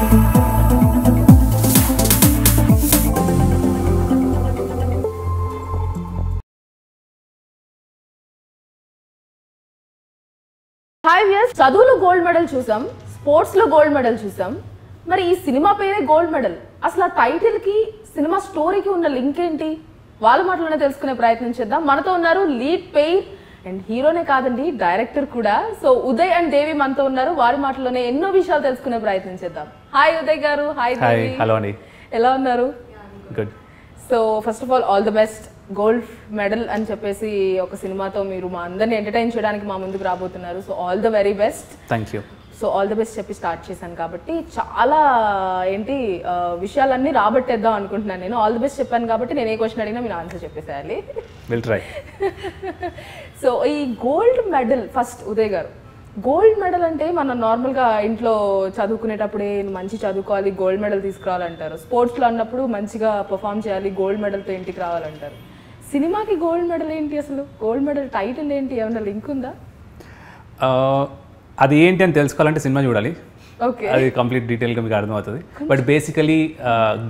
Hi viewers, చదువులో gold medal చూసాం, sports లో గోల్డ్ మెడల్ చూసాం. మరి ఈ సినిమా పేరే గోల్డ్ మెడల్. అసలు ఆ టైటిల్ కి సినిమా స్టోరీకి ఉన్న లింక్ ఏంటి? వాళ్ళ మాటలోనే తెలుసుకునే ప్రయత్నం చేద్దాం. మనతో ఉన్నారు లీడ్ పెయిర్ అండ్ హీరోనే కాదండి, డైరెక్టర్ కూడా. సో ఉదయ్ అండ్ దేవి మనతో ఉన్నారు. వారి మాటలోనే ఎన్నో విషయాలు తెలుసుకునే ప్రయత్నం చేద్దాం. హాయ్ ఉదయ్ గారు. హాయ్ దేవి. హలో అండి. ఎలా ఉన్నారు? Good. So first of all the best. Gold medal అని చెప్పేసి ఒక సినిమాతో మీరు మా అందరిని ఎంటర్టైన్ చేయడానికి మా ముందుకు రాబోతున్నారు. So all the very best. Thank you. So all the best చెప్పి స్టార్ట్ చేశాను కాబట్టి చాలా విషయాలన్నీ రాబట్టేద్దాం అనుకుంటున్నాను. నేను ఆల్ ది బెస్ట్ చెప్పాను కాబట్టి నేను ఏ క్వశ్చన్ అడిగినా మీరు ఆన్సర్ చెప్పేసేయాలి. Will try. సో ఈ గోల్డ్ మెడల్, ఫస్ట్ ఉదయ్ గారు, గోల్డ్ మెడల్ అంటే మనం నార్మల్గా ఇంట్లో చదువుకునేటప్పుడే మంచి చదువుకోవాలి, గోల్డ్ మెడల్ తీసుకురావాలంటారు. స్పోర్ట్స్లో అన్నప్పుడు మంచిగా పర్ఫామ్ చేయాలి, గోల్డ్ మెడల్తో ఇంటికి రావాలంటారు. సినిమాకి గోల్డ్ మెడల్ ఏంటి? అసలు గోల్డ్ మెడల్ టైటిల్ ఏంటి? ఏమైనా లింక్ ఉందా? అది ఏంటి అని తెలుసుకోవాలంటే సినిమా చూడాలి. ఓకే, అది కంప్లీట్ డీటెయిల్గా మీకు అర్థమవుతుంది. But basically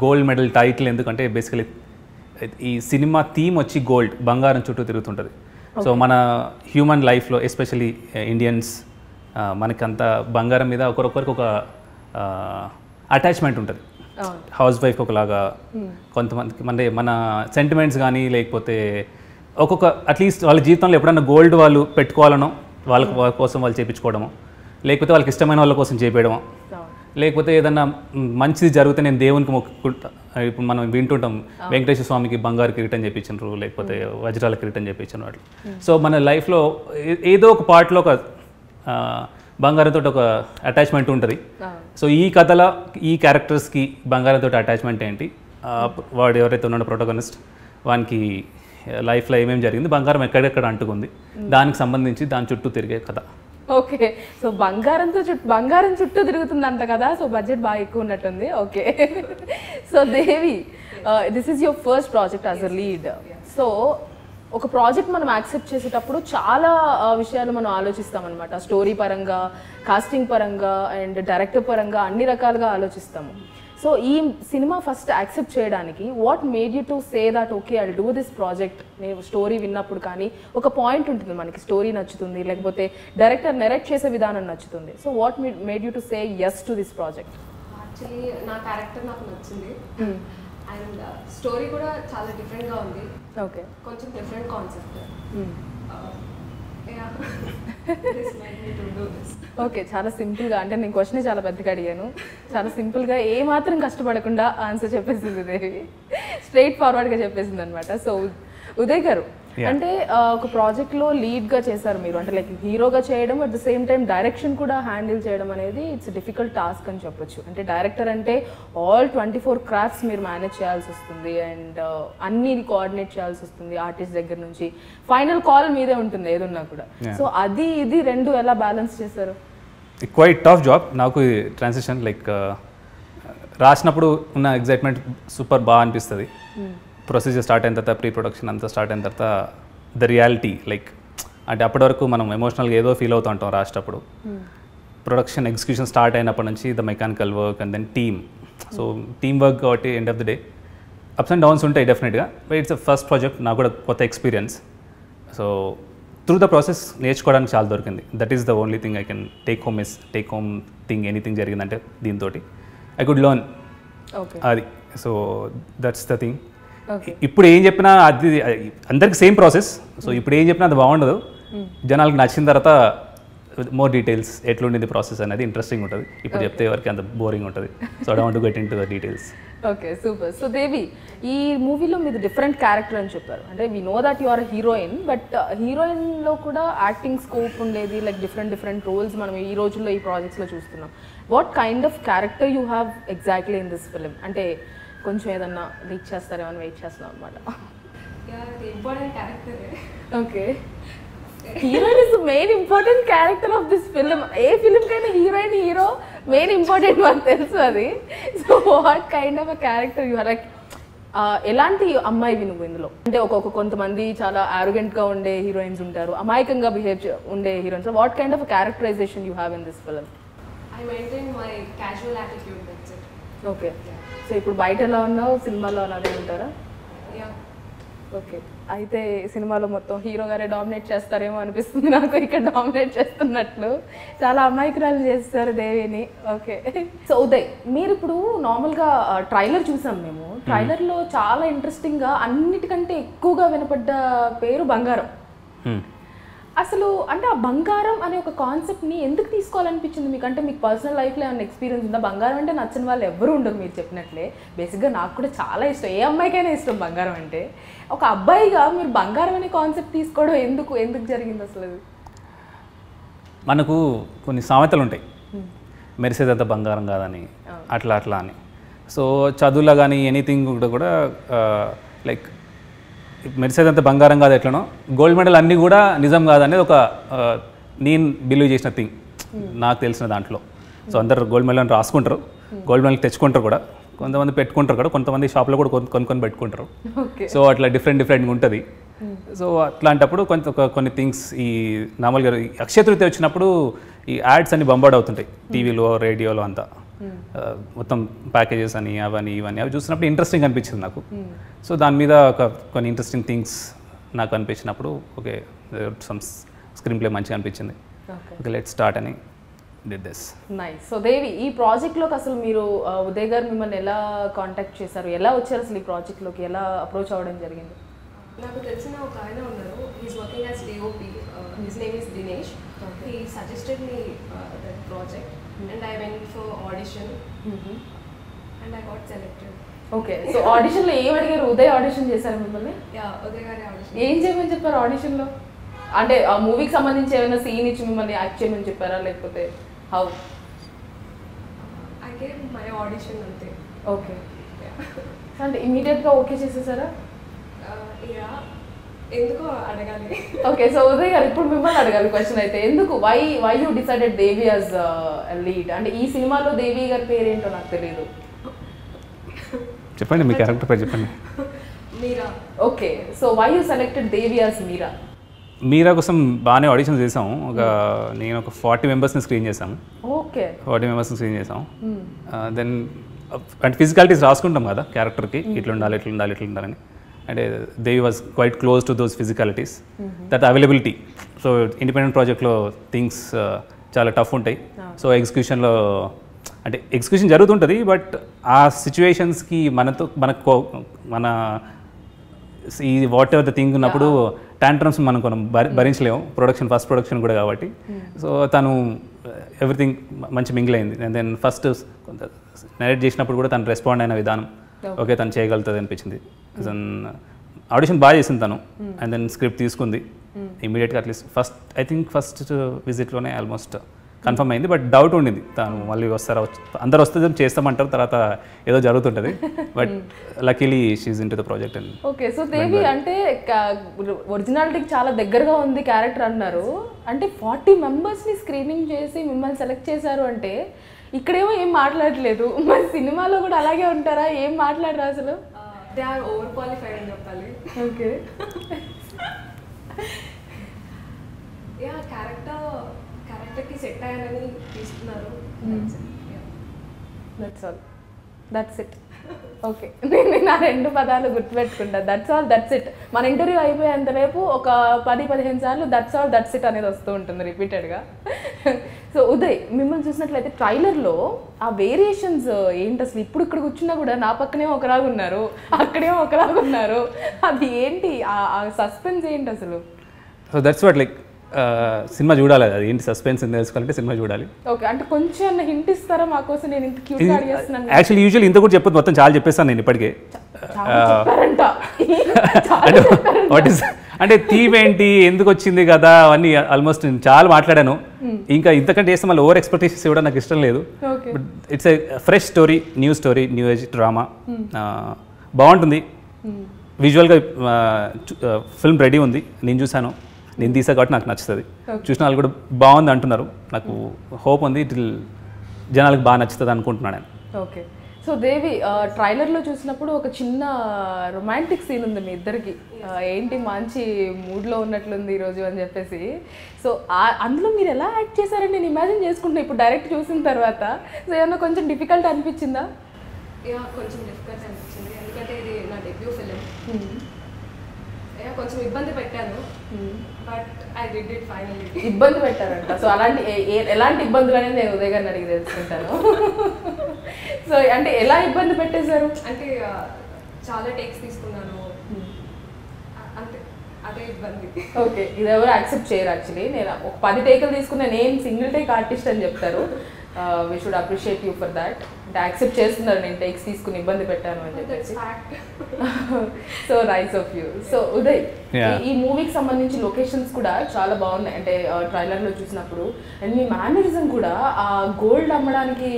gold medal title ఎందుకంటే బేసికలీ ఈ సినిమా థీమ్ వచ్చి గోల్డ్, బంగారం చుట్టూ తిరుగుతుంటుంది. సో మన హ్యూమన్ లైఫ్లో ఎస్పెషలీ ఇండియన్స్ మనకంత బంగారం మీద ఒకరొకరికి ఒక అటాచ్మెంట్ ఉంటుంది. హౌస్ వైఫ్ ఒకలాగా, కొంతమందికి మన సెంటిమెంట్స్ కానీ లేకపోతే ఒక్కొక్క అట్లీస్ట్ వాళ్ళ జీవితంలో ఎప్పుడన్నా గోల్డ్ వాళ్ళు పెట్టుకోవాలనో వాళ్ళ కోసం వాళ్ళు చేయించుకోవడము, లేకపోతే వాళ్ళకి ఇష్టమైన వాళ్ళ కోసం చేపేయడము, లేకపోతే ఏదన్నా మంచిది జరిగితే నేను దేవునికి మొక్కుకుంటా. ఇప్పుడు మనం వింటుంటాం వెంకటేశ్వర స్వామికి బంగారు కిరీటం చేయించారు, లేకపోతే వజ్రాల కిరీటం చేయించిన వాళ్ళు. సో మన లైఫ్లో ఏదో ఒక పార్ట్లో ఒక బంగారంతో ఒక అటాచ్మెంట్ ఉంటుంది. సో ఈ కథలో ఈ క్యారెక్టర్స్కి బంగారంతో అటాచ్మెంట్ ఏంటి, వాడు ఎవరైతే ఉన్నాడో ప్రొటగనిస్ట్, వానికి లైఫ్లో ఏమేమి జరిగింది, బంగారం ఎక్కడెక్కడ అంటుకుంది, దానికి సంబంధించి దాని చుట్టూ తిరిగే కథ. ఓకే, సో బంగారం చుట్టూ తిరుగుతుందంట కదా. సో బడ్జెట్ బాగా ఎక్కువ ఉన్నట్టుంది. Okay, so Devi, this is your first project as a lead. So ఒక ప్రాజెక్ట్ మనం యాక్సెప్ట్ చేసేటప్పుడు చాలా విషయాలు మనం ఆలోచిస్తాం అనమాట. స్టోరీ పరంగా, కాస్టింగ్ పరంగా అండ్ డైరెక్టర్ పరంగా అన్ని రకాలుగా ఆలోచిస్తాము. సో ఈ సినిమా ఫస్ట్ యాక్సెప్ట్ చేయడానికి what made you to say that okay I will do this project? నేను స్టోరీ విన్నప్పుడు కానీ ఒక పాయింట్ ఉంటుంది, మనకి స్టోరీ నచ్చుతుంది, లేకపోతే డైరెక్టర్ నెరేట్ చేసే విధానం నచ్చుతుంది. So what made you to say yes to this project? Actually నా క్యారెక్టర్ నాకు నచ్చింది అండ్ స్టోరీ కూడా చాలా డిఫరెంట్గా ఉంది. ఓకే, కొంచెం డిఫరెంట్ కాన్సెప్ట్. ఓకే, చాలా సింపుల్గా, అంటే నేను క్వశ్చన్ చాలా పెద్దగా అడిగాను. చాలా సింపుల్గా ఏ మాత్రం కష్టపడకుండా ఆన్సర్ చెప్పేసింది దేవి, స్ట్రైట్ ఫార్వర్డ్గా చెప్పేసింది అనమాట. సో ఉదయ్ గారు, అంటే ఒక ప్రాజెక్ట్లో లీడ్గా చేశారు మీరు, అంటే లైక్ హీరోగా చేయడం, at the same time direction కూడా హ్యాండిల్ చేయడం అనేది ఇట్స్ డిఫికల్ట్ టాస్క్ అని చెప్పొచ్చు. అంటే డైరెక్టర్ అంటే ఆల్ 24 క్రాఫ్ట్స్ మీరు మేనేజ్ చేయాల్సి వస్తుంది అండ్ అన్ని కోఆర్డినేట్ చేయాల్సి వస్తుంది. ఆర్టిస్ట్ దగ్గర నుంచి ఫైనల్ కాల్ మీదే ఉంటుంది ఏదున్నా కూడా. సో అది ఇది రెండు ఎలా బ్యాలెన్స్ చేశారు? Quite tough job. నాకు ట్రాన్సిషన్ లైక్ రాసినప్పుడు ఉన్న ఎగ్జైట్మెంట్ సూపర్ బాగా అనిపిస్తుంది. ప్రొసీజర్ స్టార్ట్ అయిన తర్వాత, ప్రీ ప్రొడక్షన్ అంతా స్టార్ట్ అయిన తర్వాత ద రియాలిటీ లైక్ అంటే అప్పటి వరకు మనం ఎమోషనల్గా ఏదో ఫీల్ అవుతూ ఉంటాం రాసేటప్పుడు. ప్రొడక్షన్ ఎగ్జిక్యూషన్ స్టార్ట్ అయినప్పటి నుంచి the mechanical work and then team. So team work కాబట్టి end of the day ups and downs ఉంటాయి డెఫినెట్గా. బట్ ఇట్స్ ఫస్ట్ ప్రాజెక్ట్, నాకు కూడా కొత్త experience. So through the process నేర్చుకోవడానికి చాలా దొరికింది. That is the only thing I can take home thing anything జరిగిందంటే దీంతో ఐ కుడ్ లెర్న్ అది. So that's the thing. ఇప్పుడు ఏం చెప్పినా అది అందరికి సేమ్ ప్రాసెస్. సో ఇప్పుడు ఏం చెప్పినా అది బాగుండదు. జనాలకు నచ్చిన తర్వాత మోర్ డీటెయిల్స్ ఎట్లుండింది ప్రాసెస్ అనేది ఇంట్రెస్టింగ్ ఉంటుంది. ఇప్పుడు చెప్తే ఎవరికి అంత బోరింగ్ ఉంటుంది. So I want to get into the details. Okay, super. So Devi, ఈ మూవీలో మీరు డిఫరెంట్ క్యారెక్టర్ అని చెప్పారు. అంటే we know that you are heroine, but హీరోయిన్లో కూడా యాక్టింగ్ స్కోప్ ఉండేది, లైక్ డిఫరెంట్ రోల్స్ మనం ఈ రోజుల్లో ఈ ప్రాజెక్ట్స్లో చూస్తున్నాం. What kind of character you have exactly in this film? అంటే కొంచెం ఏదన్నా రీచ్ చేస్తారేమో అని వెయిట్ చేస్తున్నాం అనమాట. Important character. Okay, heroine is the main important character of this film. A film కైనా హీరోయిన్ హీరో మెయిన్ ఇంపార్టెంట్ మనకు తెలుసు అది. So what kind of a character you like? ఎలాంటి అమ్మాయివి నువ్వు ఇందులో? అంటే కొంతమంది చాలా ఆరోగెంట్గా ఉండే హీరోయిన్స్ ఉంటారు, అమాయకంగా బిహేవ్ ఉండే heroines. What kind of characterization you have in this film? I I maintain my casual attitude, that's it. Okay so ఇప్పుడు బయట ఎలా ఉన్నావు సినిమాలో అలానే ఉంటారా? Yeah. ఓకే అయితే సినిమాలో మొత్తం హీరో గారే డామినేట్ చేస్తారేమో అనిపిస్తుంది నాకు, ఇక్కడ డామినేట్ చేస్తున్నట్లు చాలా అమాయకురాలు చేస్తారు దేవిని. ఓకే సో ఉదయ్, మీరు ఇప్పుడు నార్మల్గా ట్రైలర్ చూసాం మేము, ట్రైలర్లో చాలా ఇంట్రెస్టింగ్గా అన్నిటికంటే ఎక్కువగా వినపడ్డ పేరు బంగారం. అసలు అంటే ఆ బంగారం అనే ఒక కాన్సెప్ట్ని ఎందుకు తీసుకోవాలనిపించింది మీకు? అంటే మీకు పర్సనల్ లైఫ్లో ఏమైనా ఎక్స్పీరియన్స్ ఉందా? బంగారం అంటే నచ్చని వాళ్ళు ఎవరు ఉండరు మీరు చెప్పినట్లే. బేసిక్గా నాకు కూడా చాలా ఇష్టం, ఏ అమ్మాయికైనా ఇష్టం బంగారం అంటే. ఒక అబ్బాయిగా మీరు బంగారం అనే కాన్సెప్ట్ తీసుకోవడం ఎందుకు జరిగింది అసలు? మనకు కొన్ని సామెతలు ఉంటాయి, మెరిసేదంతా బంగారం కాదని, అట్లా అని. సో చదువులో కానీ ఎనీథింగ్ కూడా లైక్ మెరిసేదంతా బంగారం కాదు ఎట్లనో, గోల్డ్ మెడల్ అన్నీ కూడా నిజం కాదనేది ఒక నేను బిలీవ్ చేసిన థింగ్ నాకు తెలిసిన దాంట్లో. సో అందరు గోల్డ్ మెడల్ అని రాసుకుంటారు, గోల్డ్ మెడల్ తెచ్చుకుంటారు కూడా, కొంతమంది పెట్టుకుంటారు కూడా, కొంతమంది షాప్లో కూడా కొనుక్కొని పెట్టుకుంటారు. సో అట్లా డిఫరెంట్గా ఉంటుంది. సో అట్లాంటప్పుడు కొన్ని థింగ్స్ ఈ నార్మల్గా అక్షయ తృతీయ వచ్చినప్పుడు ఈ యాడ్స్ అన్ని బంబార్డ్ అవుతుంటాయి టీవీలో రేడియోలో అంతా, మొత్తం ప్యాకేజెస్ అని అవన్నీ ఇవన్నీ అవి చూసినప్పుడు ఇంట్రెస్టింగ్ అనిపించింది నాకు. సో దాని మీద కొన్ని ఇంట్రెస్టింగ్ థింగ్స్ నాకు అనిపించినప్పుడు ఓకే సమ్ స్క్రీన్ ప్లే మంచిగా అనిపించింది, ఓకే లెట్ స్టార్ట్ అని did this. Nice. So Devi, ఈ ప్రాజెక్ట్లోకి అసలు మీరు ఉదయ్ గారు మిమ్మల్ని ఎలా కాంటాక్ట్ చేశారు, ఎలా వచ్చారు అసలు ఈ ప్రాజెక్ట్లోకి, ఎలా అప్రోచ్ అవ్వడం జరిగింది? నాకు తెలిసిన ఒక ఆయన ఉన్నారు, he's working as DOP, his name is Dinesh. He suggested me that project and I went for audition and I got selected. Okay so ఆడిషన్లో ఏం అడిగారు? ఉదయ్ ఆడిషన్ చేశారు మిమ్మల్ని? యా, ఉదయ్ గారి ఆడిషన్. ఏం చేయమని చెప్పారు ఆడిషన్లో? అంటే ఆ మూవీకి సంబంధించి ఏమైనా సీన్ ఇచ్చి మిమ్మల్ని యాక్ట్ చేయమని చెప్పారా, లేకపోతే how? I gave my audition అంతే. ఓకే అంటే ఇమీడియట్గా ఓకే చేసేసారా? యా, ఎందుకో అడగాలి. ఓకే సో ఉదయ్ గారు ఇప్పుడు మిమ్మల్ని అడగాలి క్వశ్చన్ అయితే, ఎందుకు why you decided Devi as lead? అంటే ఈ సినిమాలో దేవి గారి పేరు ఏంటో నాకు తెలియదు. చెప్పండి మీ క్యారెక్టర్ పేరు చెప్పండి. Meera. Okay so why you selected Devi as Meera? Meera కోసం బాగానే ఆడిషన్ చేసాము, నేను ఒక 40 మెంబర్స్ని స్క్రీన్ చేసాము. ఓకే 40 మెంబర్స్ని స్క్రీన్ చేసాము. దెన్ అంటే ఫిజికాలిటీస్ రాసుకుంటాం కదా క్యారెక్టర్కి, ఇట్లా ఉండాలని. అంటే Devi was quite close to those physicalities, that availability. So independent ప్రాజెక్ట్లో థింగ్స్ చాలా టఫ్ ఉంటాయి. సో ఎగ్జిక్యూషన్లో అంటే ఎగ్జిక్యూషన్ జరుగుతుంటుంది, బట్ ఆ సిచ్యువేషన్స్కి మన ఈ వాట్ ఎవర్ ద థింగ్ ఉన్నప్పుడు టాంట్రమ్స్ మనం భరించలేము, ఫస్ట్ ప్రొడక్షన్ కూడా కాబట్టి. సో తను ఎవ్రీథింగ్ మంచి మింగిల్ అయింది. అండ్ దెన్ ఫస్ట్ నరేట్ చేసినప్పుడు కూడా తను రెస్పాండ్ అయిన విధానం ఓకే తను చేయగలుగుతుంది అనిపించింది. ఆడిషన్ బాగా చేసింది తను. అండ్ దెన్ స్క్రిప్ట్ తీసుకుంది ఇమీడియట్గా, అట్లీస్ట్ ఫస్ట్ విజిట్లోనే ఆల్మోస్ట్ కన్ఫర్మ్ అయింది. బట్ డౌట్ ఉండింది, తను మళ్ళీ అందరు వస్తే చేస్తామంటారు, తర్వాత ఏదో జరుగుతుంటుంది. But luckily she in to the project. And okay so Devi అంటే ఒరిజినాలిటీకి చాలా దగ్గరగా ఉంది క్యారెక్టర్ అన్నారు. అంటే 40 మెంబర్స్ని స్క్రీనింగ్ చేసి మిమ్మల్ని సెలెక్ట్ చేశారు అంటే ఇక్కడేమో ఏం మాట్లాడలేదు, మరి సినిమాలో కూడా అలాగే ఉంటారా? ఏం మాట్లాడరా అసలు? దే ఆర్ ఓవర్ క్వాలిఫైడ్ అని చెప్పాలి. ఓకే యా, క్యారెక్టర్కి సెట్ అయ్యానని తీసుకున్నారు. That's all, that's it. Okay నేను ఆ 2 పదాలు గుర్తుపెట్టుకుంటా, దట్స్ ఆల్ దట్స్ ఇట్. మన ఇంటర్వ్యూ అయిపోయేంత రేపు ఒక 10-15 సార్లు దట్స్ ఆల్ దట్స్ ఇట్ అనేది వస్తూ ఉంటుంది రిపీటెడ్గా. సో ఉదయ్, మిమ్మల్ని చూసినట్లయితే ట్రైలర్లో ఆ వేరియేషన్స్ ఏంటి అసలు? ఇప్పుడు ఇక్కడ కూర్చున్నా కూడా నా పక్కనే ఒకలాగా ఉన్నారు, అక్కడేమో ఒకలాగా ఉన్నారు, అది ఏంటి? ఆ సస్పెన్స్ ఏంటి అసలు? So that's what like cinema చూడాలి, అది ఏంటి సస్పెన్స్ అని తెలుసుకోవాలంటే సినిమా చూడాలి. ఓకే అంటే కొంచెం హింట్ ఇస్తారా మాకోసం? నేను ఇంత క్యూట్గా అడిగేస్తున్నాను. యాక్చువల్లీ యూజువల్ ఇంత కూడా చెప్పదు, మొత్తం చాలా చెప్పేస్తాను నేను ఇప్పటికే. వాట్ ఈస్ అంటే థీమ్ ఏంటి, ఎందుకు వచ్చింది కదా, అవన్నీ ఆల్మోస్ట్ నేను చాలా మాట్లాడాను. ఇంకా ఇంతకంటే చేస్తే మళ్ళీ ఓవర్ ఎక్స్పెక్టేషన్స్ ఇవ్వడం నాకు ఇష్టం లేదు. But it's a fresh story, new age drama, బాగుంటుంది. విజువల్గా ఫిల్మ్ రెడీ ఉంది, నేను చూశాను, నేను తీసా కాబట్టి నాకు నచ్చుతుంది. చూసిన వాళ్ళు కూడా బాగుంది అంటున్నారు, నాకు హోప్ ఉంది జనాలకు బాగా నచ్చుతుంది అనుకుంటున్నాను నేను. ఓకే సో దేవి ట్రైలర్లో చూసినప్పుడు ఒక చిన్న రొమాంటిక్ సీన్ ఉంది మీ ఇద్దరికి. ఏంటి మంచి మూడ్లో ఉన్నట్లుంది ఈరోజు అని చెప్పేసి. సో అందులో మీరు ఎలా యాక్ట్ చేశారని నేను ఇమాజిన్ చేసుకుంటున్నాను ఇప్పుడు డైరెక్ట్ చూసిన తర్వాత. సో ఏమన్నా కొంచెం డిఫికల్ట్ అనిపించిందా? కొంచెం డిఫికల్ట్ అనిపించింది, ఎందుకంటే ఇది నా డెబ్యూ ఫిలిం. కొంచెం ఇబ్బంది పెట్టాను, but I did it finally. ఇబ్బంది పెట్టారంట. సో అలాంటి ఎలాంటి ఇబ్బందులు అనేది నేను ఉదయ్ గారిని అడిగి తెలుసుకుంటాను. సో అంటే ఎలా ఇబ్బంది పెట్టేశారు? అంటే చాలా టేక్స్ తీసుకున్నాను, అంతే, అదే ఇబ్బంది. ఓకే, ఇది ఎవరు యాక్సెప్ట్ చేయరు యాక్చువల్లీ. నేను ఒక 10 టేకులు తీసుకున్న నేను సింగిల్ టేక్ ఆర్టిస్ట్ అని చెప్తారు. We should appreciate you for that. అంటే యాక్సెప్ట్ చేస్తున్నారు నేను టేక్స్ తీసుకుని ఇబ్బంది పెట్టాను అని చెప్పేసి. So nice of you. So Uday, ఈ మూవీకి సంబంధించి లొకేషన్స్ కూడా చాలా బాగున్నాయి. అంటే ట్రైలర్లో చూసినప్పుడు అండ్ మీ మేనరిజం కూడా ఆ గోల్డ్ అమ్మడానికి,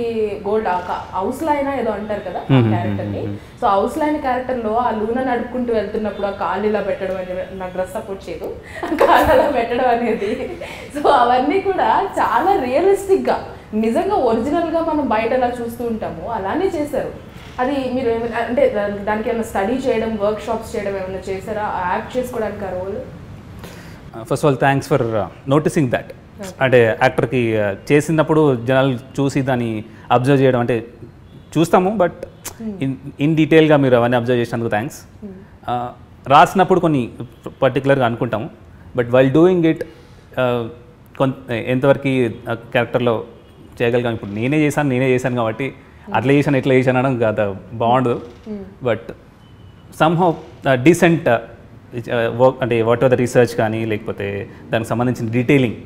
గోల్డ్ హౌస్ లైన్ ఏదో అంటారు కదా క్యారెక్టర్ని. సో హౌస్ లైన్ క్యారెక్టర్లో ఆ లూన నడుపుకుంటూ వెళ్తున్నప్పుడు ఆ కాళ్ళు ఇలా పెట్టడం అనేది, నా డ్రెస్ సపోర్ట్ చేయదు, కాళ్ళు అలా పెట్టడం అనేది. సో అవన్నీ కూడా చాలా రియలిస్టిక్గా, నిజంగా ఒరిజినల్గా మనం బయట ఎలా చూస్తూ ఉంటాము అలానే చేశారు. అది మీరు ఏమైనా అంటే దానికి ఏమైనా స్టడీ చేయడం, వర్క్ షాప్స్ చేయడం ఏమైనా చేశారా యాక్ట్ చేసుకోవడానికి ఆ role? First of all thanks for noticing that. అంటే యాక్టర్కి చేసినప్పుడు జనాలు చూసి దాన్ని అబ్జర్వ్ చేయడం, అంటే చూస్తాము బట్ ఇన్ డీటెయిల్గా మీరు అవన్నీ అబ్జర్వ్ చేసినందుకు థ్యాంక్స్. రాసినప్పుడు కొన్ని పర్టికులర్గా అనుకుంటాము, బట్ వైల్ డూయింగ్ ఇట్ ఎంతవరకు క్యారెక్టర్లో చేయగలిగాం. ఇప్పుడు నేనే చేశాను కాబట్టి అట్లా చేశాను ఇట్లా చేశాను అనడం కాదు, బాగుండదు. బట్ సమ్హౌ డీసెంట్ వర్క్, అంటే వాట్ ఆర్ ద రీసెర్చ్ కానీ లేకపోతే దానికి సంబంధించిన డీటెయిలింగ్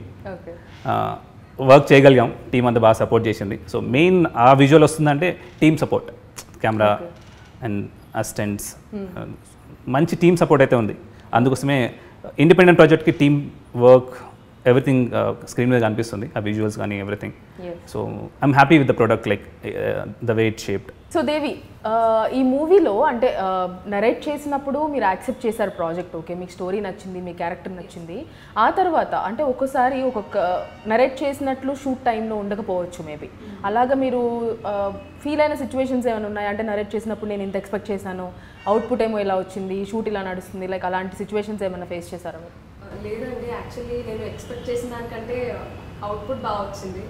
వర్క్ చేయగలిగాం. టీం అంతా బాగా సపోర్ట్ చేసింది. సో మెయిన్ ఆ విజువల్ వస్తుందంటే team support, camera and assistants, మంచి టీమ్ సపోర్ట్ అయితే ఉంది. అందుకోసమే ఇండిపెండెంట్ ప్రాజెక్ట్కి టీమ్ వర్క్ ఎవ్రీథింగ్ స్క్రీన్ మీద కనిపిస్తుంది, ఆ విజువల్స్ కానీ everything. So I'm happy with the product, like the way it shaped. So Devi, ఈ మూవీలో అంటే నరేట్ చేసినప్పుడు మీరు యాక్సెప్ట్ చేశారు ప్రాజెక్ట్, ఓకే, మీకు స్టోరీ నచ్చింది, మీ క్యారెక్టర్ నచ్చింది. ఆ తర్వాత అంటే ఒక్కోసారి ఒక్కొక్క నరేట్ చేసినట్లు షూట్ టైంలో ఉండకపోవచ్చు మేబీ. అలాగా మీరు ఫీల్ అయిన సిచ్యువేషన్స్ ఏమైనా ఉన్నాయి? అంటే నరేట్ చేసినప్పుడు నేను ఇంత ఎక్స్పెక్ట్ చేశాను, అవుట్పుట్ ఏమో ఇలా వచ్చింది, షూట్ ఇలా నడుస్తుంది, లైక్ అలాంటి సిచ్యువేషన్స్ ఏమైనా ఫేస్ చేశారా మీరు? లేదండి, యాక్చువల్లీ నేను ఎక్స్పెక్ట్ చేసిన దానికంటే అవుట్పుట్ బాగా వచ్చింది.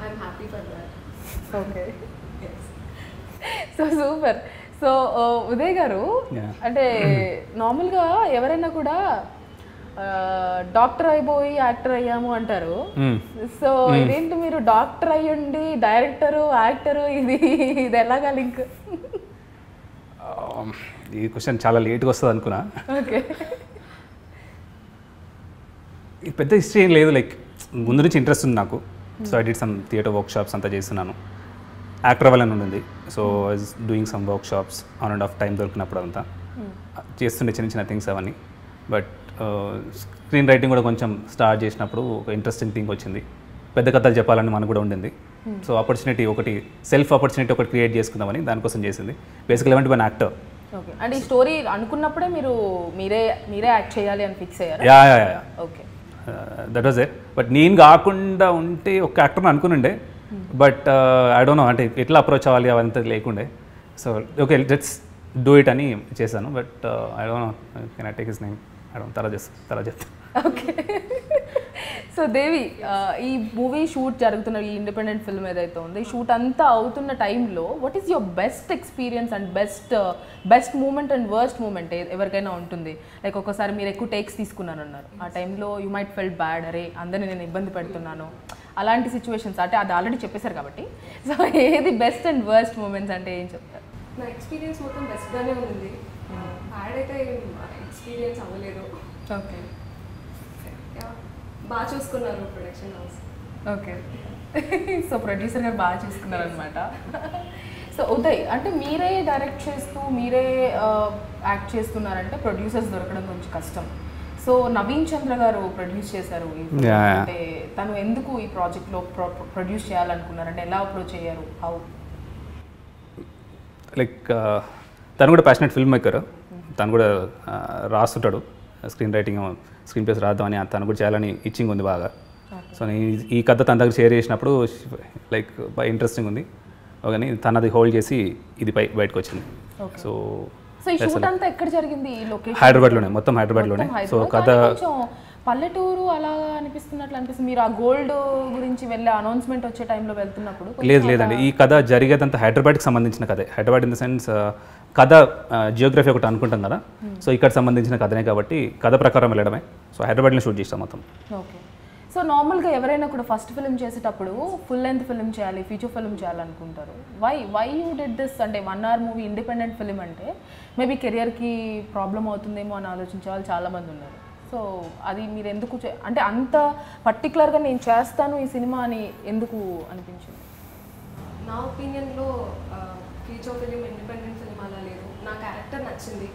I'm happy for that. Okay, so super. So Uday గారు, అంటే నార్మల్గా ఎవరైనా కూడా డాక్టర్ అయిపోయి యాక్టర్ అయ్యాము అంటారు. సో ఇదేంటి మీరు డాక్టర్ అయ్యండి డైరెక్టరు యాక్టరు, ఇది ఎలాగా లింక్? ఈ క్వశ్చన్ చాలా లేట్గా వస్తుంది అనుకున్నా. ఓకే, పెద్ద హిస్టరీ ఏం లేదు, లైక్ ముందు నుంచి ఇంట్రెస్ట్ ఉంది నాకు. So I did some theatre work shops అంతా చేస్తున్నాను. యాక్టర్ అవ్వాలని ఉండింది. So I was doing some work shops on and of time దొరికినప్పుడు అంతా చేస్తుండే చిన్న చిన్న థింగ్స్ అవన్నీ. బట్ స్క్రీన్ రైటింగ్ కూడా కొంచెం స్టార్ట్ చేసినప్పుడు ఒక ఇంట్రెస్టింగ్ థింగ్ వచ్చింది, పెద్ద కథలు చెప్పాలని మనకు కూడా ఉండింది. సో ఆపర్చునిటీ ఒకటి, సెల్ఫ్ ఆపర్చునిటీ ఒకటి క్రియేట్ చేసుకుందామని దానికోసం చేసింది. బేసికల్ ఏమంటే వన్ యాక్టర్. ఓకే, అంటే ఈ స్టోరీ అనుకున్నప్పుడే మీరు మీరే యాక్ట్ చేయాలి అని ఫిక్స్ అయ్యారు? Yeah. Okay, that was it. But నేను కాకుండా ఉంటే ఒక యాక్టర్ని అనుకునుండే, బట్ ఐ డోంట్ నో అంటే ఎట్లా అప్రోచ్ అవ్వాలి అవంతా లేకుండే. So okay let's do it అని చేశాను. But I don't know can I take his name, I don't తరా చెప్తాను. ఓకే, సో దేవి, ఈ మూవీ షూట్ జరుగుతున్న ఈ ఇండిపెండెంట్ ఫిల్మ్ ఏదైతే ఉందో, ఈ షూట్ అంతా అవుతున్న టైంలో what is your best experience and best moment and worst moment ఎవరికైనా ఉంటుంది? లైక్ ఒకసారి మీరు ఎక్కువ టేక్స్ తీసుకున్నాను అన్నారు, ఆ టైంలో యూ మైట్ ఫెల్ట్ బ్యాడ్, అరే అందరినీ నేను ఇబ్బంది పెడుతున్నాను, అలాంటి సిచ్యువేషన్స్. అంటే అది ఆల్రెడీ చెప్పేశారు కాబట్టి, సో ఏది బెస్ట్ అండ్ వర్స్ట్ మూమెంట్స్ అంటే ఏం చెప్తారు? నా ఎక్స్పీరియన్స్ మొత్తం బెస్ట్గానే ఉంది, బ్యాడ్ అయితే ఎక్స్పీరియన్స్ అవ్వలేదు. ఓకే, బాగా చూసుకున్నారు production house. Okay, so producer గారు బాగా చూసుకున్నారనమాట. సో ఉదయ్, అంటే మీరే డైరెక్ట్ చేస్తూ మీరే యాక్ట్ చేస్తున్నారంటే ప్రొడ్యూసర్స్ దొరకడం కొంచెం కష్టం. సో నవీన్ చంద్ర గారు ప్రొడ్యూస్ చేశారు. అంటే తను ఎందుకు ఈ ప్రాజెక్ట్లో ప్రొడ్యూస్ చేయాలనుకున్నారంటే ఎలా అప్రోచ్ అయ్యారు? హౌ? లైక్ తను కూడా ప్యాషనెట్ ఫిల్మ్ మేకర్, తను కూడా రాస్తుంటాడు, స్క్రీన్ రైటింగ్ స్క్రీన్ ప్లేస్ రాద్దామని తను కూడా చేయాలని ఇచ్చింగ్ ఉంది బాగా. సో నేను ఈ కథ తన దగ్గర షేర్ చేసినప్పుడు లైక్ బాగా ఇంట్రెస్టింగ్ ఉంది, కానీ తనది హోల్డ్ చేసి ఇది బయటకు వచ్చింది. సో సో ఈ షూట్ అంతా ఎక్కడ జరిగింది? ఈ లొకేషన్ హైదరాబాద్లోనే, మొత్తం హైదరాబాద్లోనే. సో కథ పల్లెటూరు అలా అనిపిస్తున్నట్లు అనిపిస్తుంది. మీరు ఆ గోల్డ్ గురించి వెళ్ళే అనౌన్స్మెంట్ వచ్చే టైంలో వెళ్తున్నప్పుడు లేదండి, ఈ కథ జరిగేదంతా హైదరాబాద్కి సంబంధించిన కథే. హైదరాబాద్ ఇన్ ద సెన్స్ కథ జియోగ్రఫీ ఒకటి అనుకుంటాం కదా, సో ఇక్కడ సంబంధించిన కథనే కాబట్టి కథ ప్రకారం వెళ్ళడమే. సో హైదరాబాద్లో షూట్ చేస్తాం మొత్తం. ఓకే. సో నార్మల్గా ఎవరైనా కూడా ఫస్ట్ ఫిల్మ్ చేసేటప్పుడు ఫుల్ లెంత్ ఫిల్మ్ చేయాలి, ఫీచర్ ఫిల్మ్ చేయాలనుకుంటారు. Why you did this? అంటే 1 hour మూవీ ఇండిపెండెంట్ ఫిల్మ్ అంటే మేబీ కెరియర్కి ప్రాబ్లం అవుతుందేమో అని ఆలోచించే వాళ్ళు చాలామంది ఉన్నారు. సో అది మీరు ఎందుకు అంటే అంత పర్టికులర్గా నేను చేస్తాను ఈ సినిమా అని ఎందుకు అనిపించింది? నా ఒపీనియన్లో ఫీచర్ ఫిలిం ఇండిపెండెంట్ ఫిలిం అలా లేదు, నా క్యారెక్టర్ నచ్చింది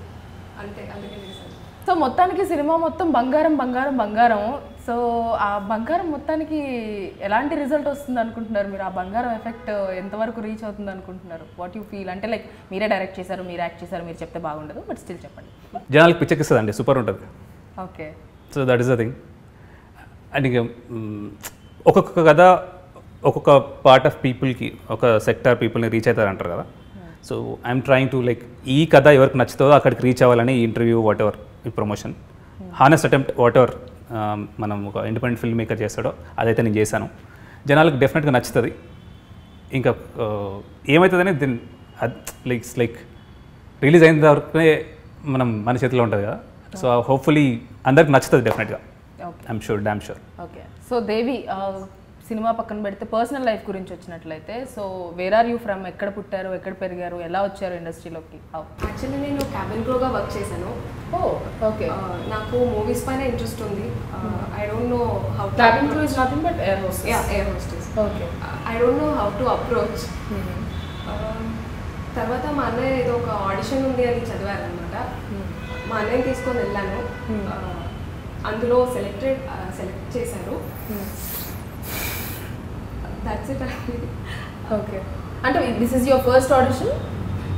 అంతే, అందుకే చేశాను. సో మొత్తానికి సినిమా మొత్తం బంగారం బంగారం బంగారం. సో ఆ బంగారం మొత్తానికి ఎలాంటి రిజల్ట్ వస్తుంది అనుకుంటున్నారు మీరు? ఆ బంగారం ఎఫెక్ట్ ఎంతవరకు రీచ్ అవుతుంది అనుకుంటున్నారు? What you feel? అంటే లైక్ మీరే డైరెక్ట్ చేశారు, మీరు యాక్ట్ చేశారు, మీరు చెప్తే బాగుండదు, బట్ స్టిల్ చెప్పండి. జనాలకు పిచ్చెక్కిస్తుందండి, సూపర్ ఉంటుంది. Okay. So that is the thing. And ఇక ఒక్కొక్క కథ ఒక్కొక్క పార్ట్ ఆఫ్ పీపుల్కి, ఒక సెక్టార్ పీపుల్ని రీచ్ అవుతారు అంటారు కదా. So I'm trying to like ఈ కథ ఎవరికి నచ్చుతుందో అక్కడికి రీచ్ అవ్వాలని ఈ ఇంటర్వ్యూ, వాట్ ఎవర్ ఈ promotion, honest attempt what ever మనం ఒక ఇండిపెండెంట్ ఫిల్మ్ మేకర్ చేస్తాడో అదైతే నేను చేశాను. జనాలకు డెఫినెట్గా నచ్చుతుంది. ఇంకా ఏమవుతుందని దీని లైక్ రిలీజ్ అయిన వరకే మన చేతిలో ఉంటుంది కదా. సో హోప్ఫుల్లీ అందరికి నచ్చుతుంది డెఫినెట్గా. I'm sure, damn sure. Okay. So Devi, cinema పక్కన పెడితే పర్సనల్ లైఫ్ గురించి వచ్చినట్లయితే, so where are you from? ఎక్కడ పుట్టారు, ఎక్కడ పెరిగారు, ఎలా వచ్చారు ఇండస్ట్రీలోకి? యాక్చువల్లీ నేను క్యాబిన్ క్రూగా వర్క్ చేశాను. ఓకే. నాకు మూవీస్ పైన ఇంట్రెస్ట్ ఉంది. I don't know how cabin crew is nothing but air hostess. Air hostess. Okay. I don't know how to approach. తర్వాత మా అన్నయ్య ఏదో ఒక ఆడిషన్ ఉంది అని చదివారనమాట. మా అన్నయ్యని తీసుకొని వెళ్ళాను. అందులో సెలెక్ట్ చేశారు. That's it. Okay. అంటే this is your first audition?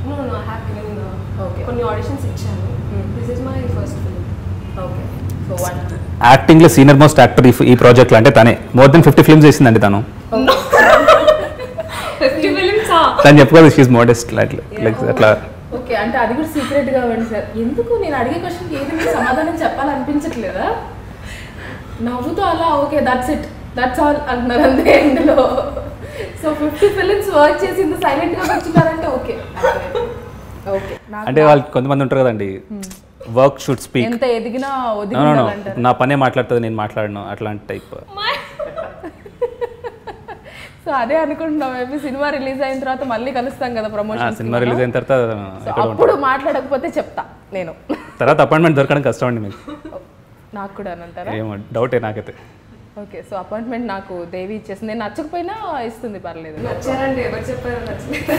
No, I have given Okay. కొన్ని ఆడిషన్స్ ఇచ్చాను. This is my first film. Okay. So one యాక్టింగ్లో సీనియర్ మోస్ట్ యాక్టర్ ఈ ప్రాజెక్ట్లో అంటే తనే. మోర్ దెన్ 50 ఫిల్మ్స్ చేసిందండి తను. 50 films. తను చెప్పుకోదు, షీఈ్ మోడెస్ట్ లైక్ అట్లా. ఓకే. అంటే అది కూడా సీక్రెట్గా ఇవ్వండి సార్. ఎందుకు నేను అడిగే క్వశ్చన్కి ఏది మీకు సమాధానం చెప్పాలనిపించట్లేదా? నవ్వుతో అలా okay that's it, that's all అంటున్నారు అంతే ఇందులో. సో 50 ఫిలిమ్స్ వర్క్ చేసి ఇంత సైలెంట్గా కూర్చున్నారంటే ఓకే. ఓకే. అంటే వాళ్ళు కొంతమంది ఉంటారు కదండి, వర్క్ షుడ్ స్పీక్. ఎంత ఎదిగినా ఒదిగినారంటారు. నా పనే మాట్లాడుతుంది, నేను మాట్లాడను, అట్లాంటి టైప్. సో అదే అనుకుంటున్నాం, మేబీ సినిమా రిలీజ్ అయిన తర్వాత మళ్ళీ కలుస్తాం కదా ప్రమోషన్. సినిమా రిలీజ్ అయిన తర్వాత అప్పుడు మాట్లాడకపోతే చెప్తా నేను. తర్వాత అపాయింట్మెంట్ దొరకడం కష్టం అండి మీకు. నాకు కూడా అనంటారా? ఏమో డౌటే నాకైతే. ఓకే. సో అపాయింట్మెంట్ నాకు దేవి ఇచ్చేసింది. నేను నచ్చకపోయినా ఇస్తుంది, పర్లేదు. నచ్చారండి, ఎవరు చెప్పారు నచ్చలేదు.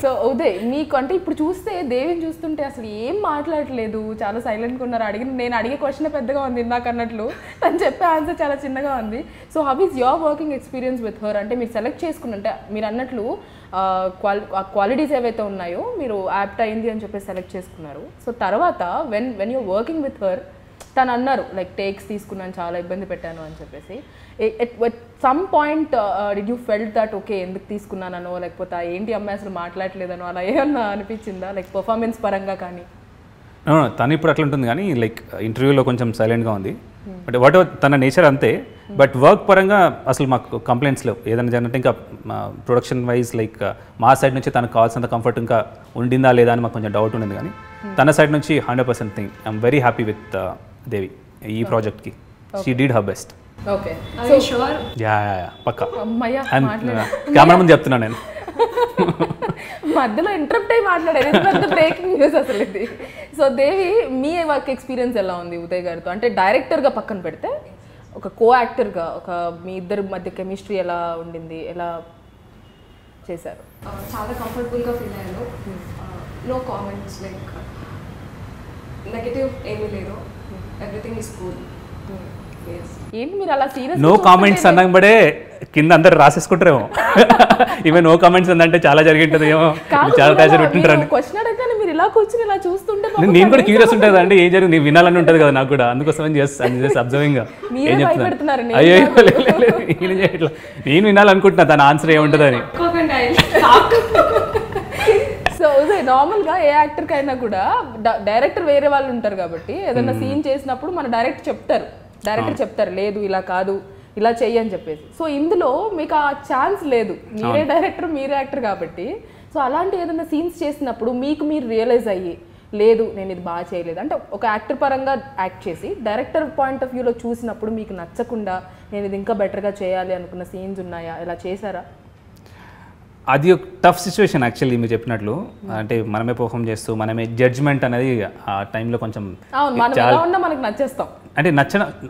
సో ఉదయ్, మీకు అంటే ఇప్పుడు చూస్తే దేవిని చూస్తుంటే అసలు ఏం మాట్లాడట్లేదు, చాలా సైలెంట్గా ఉన్నారు. నేను అడిగే క్వశ్చన్ పెద్దగా ఉంది ఇందాక అన్నట్లు, తను చెప్పే ఆన్సర్ చాలా చిన్నగా ఉంది. So how is your working experience with her? అంటే మీరు సెలెక్ట్ చేసుకున్నంటే మీరు అన్నట్లు క్వాలిటీస్ ఏవైతే ఉన్నాయో మీరు యాప్ట్ అయింది అని చెప్పి సెలెక్ట్ చేసుకున్నారు. సో తర్వాత when you're working with her, తను అన్నారు లైక్ టేక్స్ తీసుకున్నాను, చాలా ఇబ్బంది పెట్టాను అని చెప్పేసి. At some point did you felt that okay ఎందుకు తీసుకున్నానో, లేకపోతే ఏంటి అమ్మాయి అసలు మాట్లాడలేదనో అలా ఏమన్నా అనిపించిందా, లైక్ పర్ఫార్మెన్స్ పరంగా కానీ? తను ఇప్పుడు అట్లా ఉంటుంది కానీ లైక్ ఇంటర్వ్యూలో కొంచెం సైలెంట్గా ఉంది. బట్ వాట్ ఎవర్ తన నేచర్ అంతే. బట్ వర్క్ పరంగా అసలు మాకు కంప్లైంట్స్ లేవు. ఏదైనా జరిగినట్టు ఇంకా ప్రొడక్షన్ వైజ్ లైక్ మా సైడ్ నుంచి తనకు కావాల్సినంత కంఫర్ట్ ఇంకా ఉండిందా లేదా అని మాకు కొంచెం డౌట్ ఉండింది. కానీ తన సైడ్ నుంచి 100% thing I'm very happy with Devi ఈ ప్రాజెక్ట్కి. She did her best. Okay. Are you sure? Yeah పక్కా. అమ్మయ్య, కెమెరా ముందు చెప్తున్నాను నేను. మధ్యలో ఇంటరప్ట్ అయ్యి మాట్లాడారు, బ్రేకింగ్ న్యూస్ అసలు ఇది. సో దేవి, మీ వర్క్ ఎక్స్పీరియన్స్ ఎలా ఉంది ఉదయ్ గారితో? అంటే డైరెక్టర్గా పక్కన పెడితే ఒక కో యాక్టర్గా ఒక మీ ఇద్దరి మధ్య కెమిస్ట్రీ ఎలా ఉండింది, ఎలా చేశారు? చాలా కంఫర్టబుల్గా ఫీల్ అయ్యాను. నో కామెంట్స్, లైక్ నెగటివ్ ఏమీ లేదు. Everything is cool. ఏంటి మీరు అలా సీరియస్ నో కామెంట్స్ అన్నబడే కింద అందరు రాసేసుకుంటారేమో ఈవెన్ నో కామెంట్స్ అందంటే చాలా జరిగి ఉంటుంది ఏమో చాలా ప్రెషర్ పెట్టింటారు క్వశ్చన్ అడగగానే మీరు ఇలా కూర్చుని ఇలా చూస్తుంటే నేను కూడా క్యూరియస్ ఉంటుంది అంటే ఏం జరిగింది వినాలని ఉంటుంది కదా నాకు కూడా అందుకోసం జస్ట్ అబ్జర్వింగ్ మీరే భయపెడుతున్నారు అయ్యో నేను వినాలనుకుంటున్నా దాని ఆన్సర్ ఏముంటుందని. సో అదే నార్మల్గా ఏ యాక్టర్కి అయినా కూడా డైరెక్టర్ వేరే వాళ్ళు ఉంటారు కాబట్టి ఏదైనా సీన్ చేసినప్పుడు మన డైరెక్టర్ చెప్తారు లేదు ఇలా కాదు ఇలా చెయ్యి అని చెప్పేసి. సో ఇందులో మీకు ఆ ఛాన్స్ లేదు, మీరే డైరెక్టర్ మీరే యాక్టర్ కాబట్టి. సో అలాంటి ఏదైనా సీన్స్ చేసినప్పుడు మీకు మీరు రియలైజ్ అయ్యి లేదు నేను ఇది బాగా చేయలేదు అంటే ఒక యాక్టర్ పరంగా యాక్ట్ చేసి డైరెక్టర్ పాయింట్ ఆఫ్ వ్యూలో చూసినప్పుడు మీకు నచ్చకుండా నేను ఇది ఇంకా బెటర్గా చేయాలి అనుకున్న సీన్స్ ఉన్నాయా, ఇలా చేశారా? అది ఒక టఫ్ సిచ్యువేషన్ యాక్చువల్లీ మీరు చెప్పినట్లు. అంటే మనమే పర్ఫామ్ చేస్తూ మనమే జడ్జ్మెంట్ అనేది ఆ టైంలో కొంచెం మనకు నచ్చేస్తాం అంటే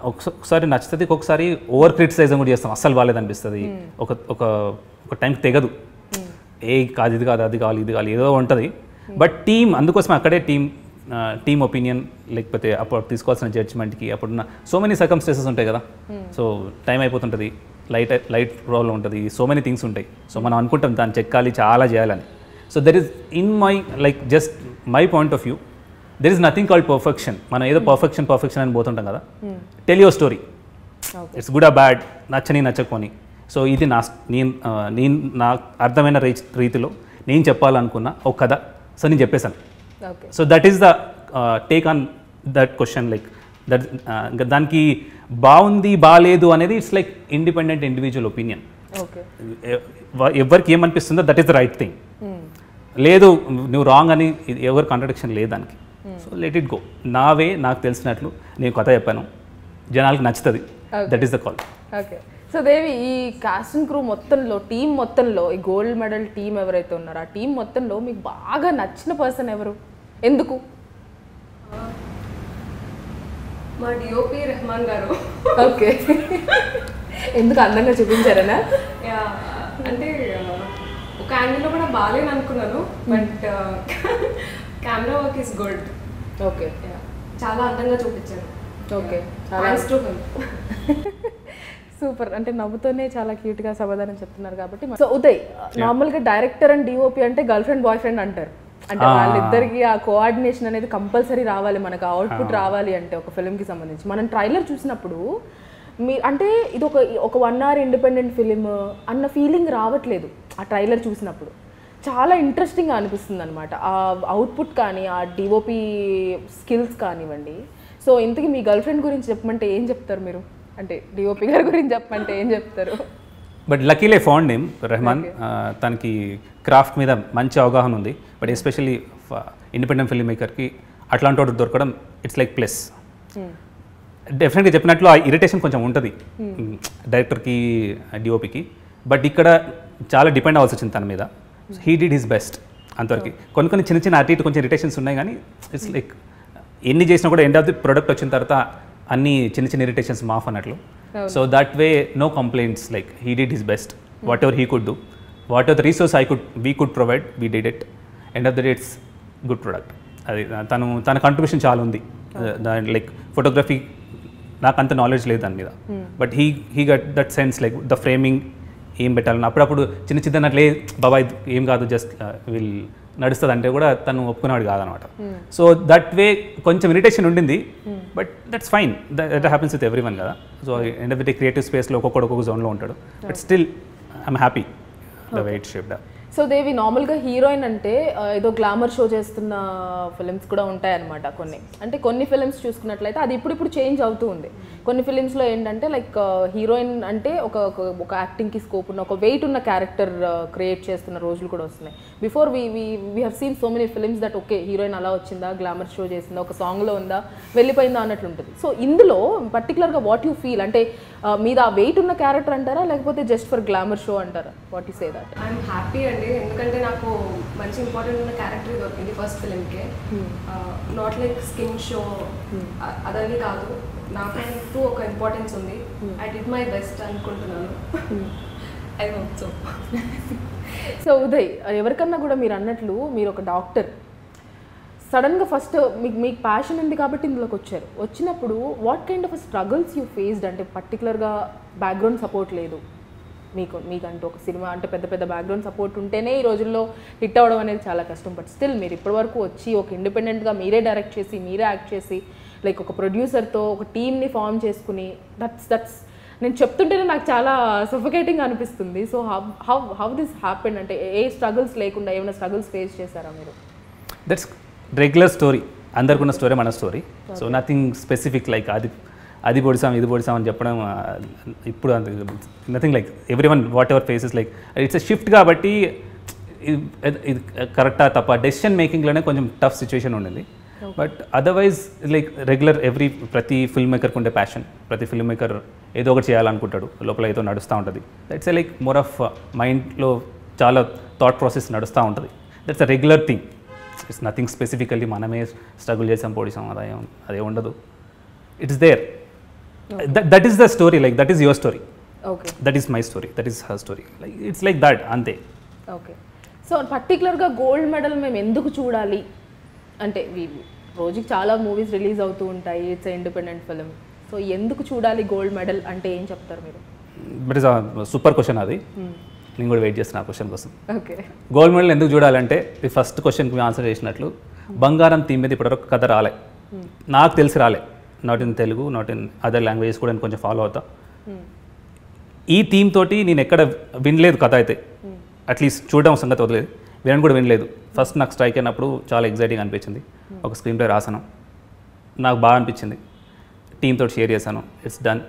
ఒకసారి నచ్చుతుంది, ఒక్కొక్కసారి ఓవర్ క్రిటిసైజ్ కూడా చేస్తాం, అస్సలు బాగాలేదు అనిపిస్తుంది. ఒక టైంకి తెగదు, కాదు ఇది కాదు అది కావాలి ఇది కావాలి ఏదో ఉంటుంది. బట్ టీమ్ అందుకోసం అక్కడే టీమ్ ఒపీనియన్ లేకపోతే అప్పుడు తీసుకోవాల్సిన జడ్జ్మెంట్కి అప్పుడున్న సో మెనీ సర్కమ్స్టెన్సెస్ ఉంటాయి కదా. సో టైం అయిపోతుంటుంది, లైట్ ప్రాబ్లం ఉంటుంది, సో మెనీ థింగ్స్ ఉంటాయి. సో మనం అనుకుంటాం దాన్ని చెక్కాలి చాలా చేయాలని. So there is in my like just my point of view there is nothing called perfection. మనం ఏదో పర్ఫెక్షన్ అని పోతుంటాం కదా. Tell your story, it's good ఆ బ్యాడ్, నచ్చకపోని. సో ఇది నేను నాకు అర్థమైన రీతిలో నేను చెప్పాలనుకున్న ఒక కథ. సో నేను చెప్పేశాను. So that is the take on that question. Like that దానికి బాగుంది బాగాలేదు అనేది it's like independent individual opinion. ఎవరికి ఏమనిపిస్తుందో that is the right thing. లేదు నువ్వు రాంగ్ అని ఎవరు కాంట్రడిక్షన్ లేదు దానికి. So let it go. నా వే నాకు తెలిసినట్లు నేను కథ చెప్పాను, జనాలకు నచ్చుతుంది, that is the call. Okay. So Devi, ఈ కాస్టింగ్ క్రూ మొత్తంలో టీం మొత్తంలో ఈ గోల్డ్ మెడల్ టీం ఎవరైతే ఉన్నారో ఆ టీం మొత్తంలో మీకు బాగా నచ్చిన పర్సన్ ఎవరు, ఎందుకు? మా డిఓపి రెహమాన్ గారు. ఓకే. ఎందుకు అందంగా చూపించారనా? అంటే ఒక యాంగిల్లో కూడా బాగాలేని అనుకున్నాను, but camera work is good. Okay. చాలా అందంగా చూపించారు. Okay, thanks to him. Super. అంటే నవ్వుతోనే చాలా క్యూట్గా సమాధానం చెప్తున్నారు కాబట్టి. సో ఉదయ్, నార్మల్గా డైరెక్టర్ అండ్ డిఓపి అంటే గర్ల్ ఫ్రెండ్ బాయ్ ఫ్రెండ్ అంటారు. అంటే వాళ్ళిద్దరికి ఆ కోఆర్డినేషన్ అనేది కంపల్సరీ రావాలి, మనకు అవుట్పుట్ రావాలి అంటే ఒక ఫిలింకి సంబంధించి. మనం ట్రైలర్ చూసినప్పుడు అంటే ఇది ఒక 1 hour ఇండిపెండెంట్ ఫిలిం అన్న ఫీలింగ్ రావట్లేదు ఆ ట్రైలర్ చూసినప్పుడు. చాలా ఇంట్రెస్టింగ్గా అనిపిస్తుంది అనమాట ఆ అవుట్పుట్ కానీ ఆ డిఓపి స్కిల్స్ కానివ్వండి. సో ఇంతకీ మీ గర్ల్ ఫ్రెండ్ గురించి చెప్పమంటే ఏం చెప్తారు మీరు? అంటే డిఓపి గారి గురించి చెప్పమంటే ఏం చెప్తారు? But luckily found him Rahman. తనకి క్రాఫ్ట్ మీద మంచి అవగాహన ఉంది. బట్ ఎస్పెషల్లీ ఇండిపెండెంట్ ఫిల్మ్ మేకర్కి అట్లాంటి వాడు దొరకడం ఇట్స్ లైక్ ప్లస్. డెఫినెట్గా చెప్పినట్లు ఆ ఇరిటేషన్ కొంచెం ఉంటుంది డైరెక్టర్కి డిఓపికి. బట్ ఇక్కడ చాలా డిపెండ్ అవ్వాల్సి వచ్చింది తన మీద. హీ డిడ్ హిస్ బెస్ట్ అంతవరకు. కొన్ని చిన్న అటు ఇటు కొంచెం ఇరిటేషన్స్ ఉన్నాయి, కానీ ఇట్స్ లైక్ ఎన్ని చేసినా కూడా ఎండ్ ఆఫ్ ది ప్రోడక్ట్ వచ్చిన తర్వాత అన్ని చిన్న ఇరిటేషన్స్ మాఫ్ అన్నట్లు. So that way no complaints. Like he did his best, whatever he could do, whatever the resource we could provide, we did it. End of the day it's good product. అది తన contribution చాలా ఉంది. Like photography నాకు అంత knowledge లేదు దాని మీద, but he gut that sense like the framing ఏం పెట్టాలని. అప్పుడప్పుడు చిన్నట్లే బాబాయ్ ఏం కాదు జస్ట్ వీల్ నడుస్తుంది అంటే కూడా తను ఒప్పుకునేవాడు కాదనమాట. సో దట్ వే కొంచెం ఇరిటేషన్ ఉండింది, but that's fine, that happens with everyone కదా. సో end of the day creative స్పేస్లో ఒక్కొక్క జోన్లో ఉంటాడు. But still I'm happy the way it shaped up. So Devi, నార్మల్గా హీరోయిన్ అంటే ఏదో గ్లామర్ షో చేస్తున్న ఫిలిమ్స్ కూడా ఉంటాయన్నమాట కొన్ని ఫిలిమ్స్ చూసుకున్నట్లయితే అది ఇప్పుడు చేంజ్ అవుతూ ఉంది. కొన్ని ఫిలిమ్స్లో ఏంటంటే లైక్ హీరోయిన్ అంటే ఒక యాక్టింగ్కి స్కోప్ ఉన్న ఒక వెయిట్ ఉన్న క్యారెక్టర్ క్రియేట్ చేస్తున్న రోజులు కూడా వస్తున్నాయి. Before we have seen so many films that okay heroine అలా వచ్చిందా, గ్లామర్ షో చేసిందా, ఒక సాంగ్లో ఉందా, వెళ్ళిపోయిందా అన్నట్లుంటుంది. సో ఇందులో పర్టికులర్గా వాట్ యూ ఫీల్, అంటే మీద ఆ వెయిట్ ఉన్న క్యారెక్టర్ అంటారా లేకపోతే జస్ట్ ఫర్ గ్లామర్ షో అంటారా? What you say that? I'm happy అండి, ఎందుకంటే నాకు మంచి ఇంపార్టెంట్ ఉన్న క్యారెక్టర్ దొరికింది ఫస్ట్ ఫిలింకే. నాట్ లైక్ స్కిన్ షో అదని కాదు, నాకంటూ ఒక ఇంపార్టెన్స్ ఉంది. ఐ డిడ్ మై బెస్ట్ అనుకుంటున్నాను. I hope so. So Uday, ఎవరికన్నా కూడా మీరు అన్నట్లు మీరు ఒక డాక్టర్, సడన్గా ఫస్ట్ మీకు ప్యాషన్ ఉంది కాబట్టి ఇందులోకి వచ్చారు. వచ్చినప్పుడు what kind of struggles you faced? అంటే పర్టికులర్గా బ్యాక్గ్రౌండ్ సపోర్ట్ లేదు మీకంటూ ఒక సినిమా అంటే పెద్ద బ్యాక్గ్రౌండ్ సపోర్ట్ ఉంటేనే ఈ రోజుల్లో హిట్ అవ్వడం అనేది చాలా కష్టం. బట్ స్టిల్ మీరు ఇప్పటివరకు వచ్చి ఒక ఇండిపెండెంట్గా మీరే డైరెక్ట్ చేసి మీరే యాక్ట్ చేసి లైక్ ఒక ప్రొడ్యూసర్తో ఒక టీమ్ని ఫామ్ చేసుకుని దట్స్ నేను చెప్తుంటేనే నాకు చాలా సఫికేటింగ్ అనిపిస్తుంది. So how this happen? అంటే ఏ స్ట్రగుల్స్ లేకుండా ఏమైనా స్ట్రగుల్స్ ఫేస్ చేశారా మీరు? దట్స్ రెగ్యులర్ స్టోరీ, అందరికున్న స్టోరీ మన story. So nothing specific like అది పొడిసాం ఇది పొడిసాం అని చెప్పడం ఇప్పుడు nothing like every one what ever faces like it's a shift కాబట్టి ఇది కరెక్టా తప్ప డెసిషన్ మేకింగ్లోనే కొంచెం టఫ్ సిచ్యువేషన్ ఉండింది. బట్ అదర్వైజ్ లైక్ రెగ్యులర్ ప్రతి ఫిల్మ్ మేకర్కి ఉండే ప్యాషన్, ప్రతి ఫిల్మ్ మేకర్ ఏదో ఒకటి చేయాలనుకుంటాడు, లోపల ఏదో నడుస్తూ ఉంటుంది. That's a like more of మైండ్లో చాలా థాట్ ప్రాసెస్ నడుస్తూ ఉంటుంది. That's a regular thing. It's nothing specifically మనమే స్ట్రగుల్ చేసాం పొడిసాం అదే ఉండదు. It's there. That is the story, like that is your story, that is my story, that is her story, like it's like that అంతే. Okay. So పర్టికులర్గా gold medal మేము ఎందుకు చూడాలి అంటే రోజుకి చాలా మూవీస్ రిలీజ్ అవుతూ ఉంటాయి, ఇట్స్ ఇండిపెండెంట్ ఫిలిం. సో ఎందుకు చూడాలి గోల్డ్ మెడల్ అంటే ఏం చెప్తారు మీరు? బట్ ఇస్ సూపర్ క్వశ్చన్ అది. నేను కూడా వెయిట్ చేస్తున్నా ఆ క్వశ్చన్ కోసం. ఓకే. గోల్డ్ మెడల్ ఎందుకు చూడాలంటే ఈ ఫస్ట్ క్వశ్చన్కి ఆన్సర్ చేసినట్లు బంగారం థీమ్ మీద ఇప్పటివరకు కథ రాలే, నాకు తెలిసి రాలే. Not in Telugu, not in other languages కూడా నేను కొంచెం ఫాలో అవుతా. ఈ థీమ్ తోటి నేను ఎక్కడ వినలేదు కథ అయితే, అట్లీస్ట్ చూడడం సంగతి వదిలేదు, వినడం కూడా వినలేదు. ఫస్ట్ నాకు స్ట్రైక్ అయినప్పుడు చాలా ఎగ్జైటింగ్ అనిపించింది. ఒక స్క్రీన్ ప్లే రాసాను, నాకు బాగా అనిపించింది, టీమ్ తోటి షేర్ చేశాను, ఇట్స్ డన్.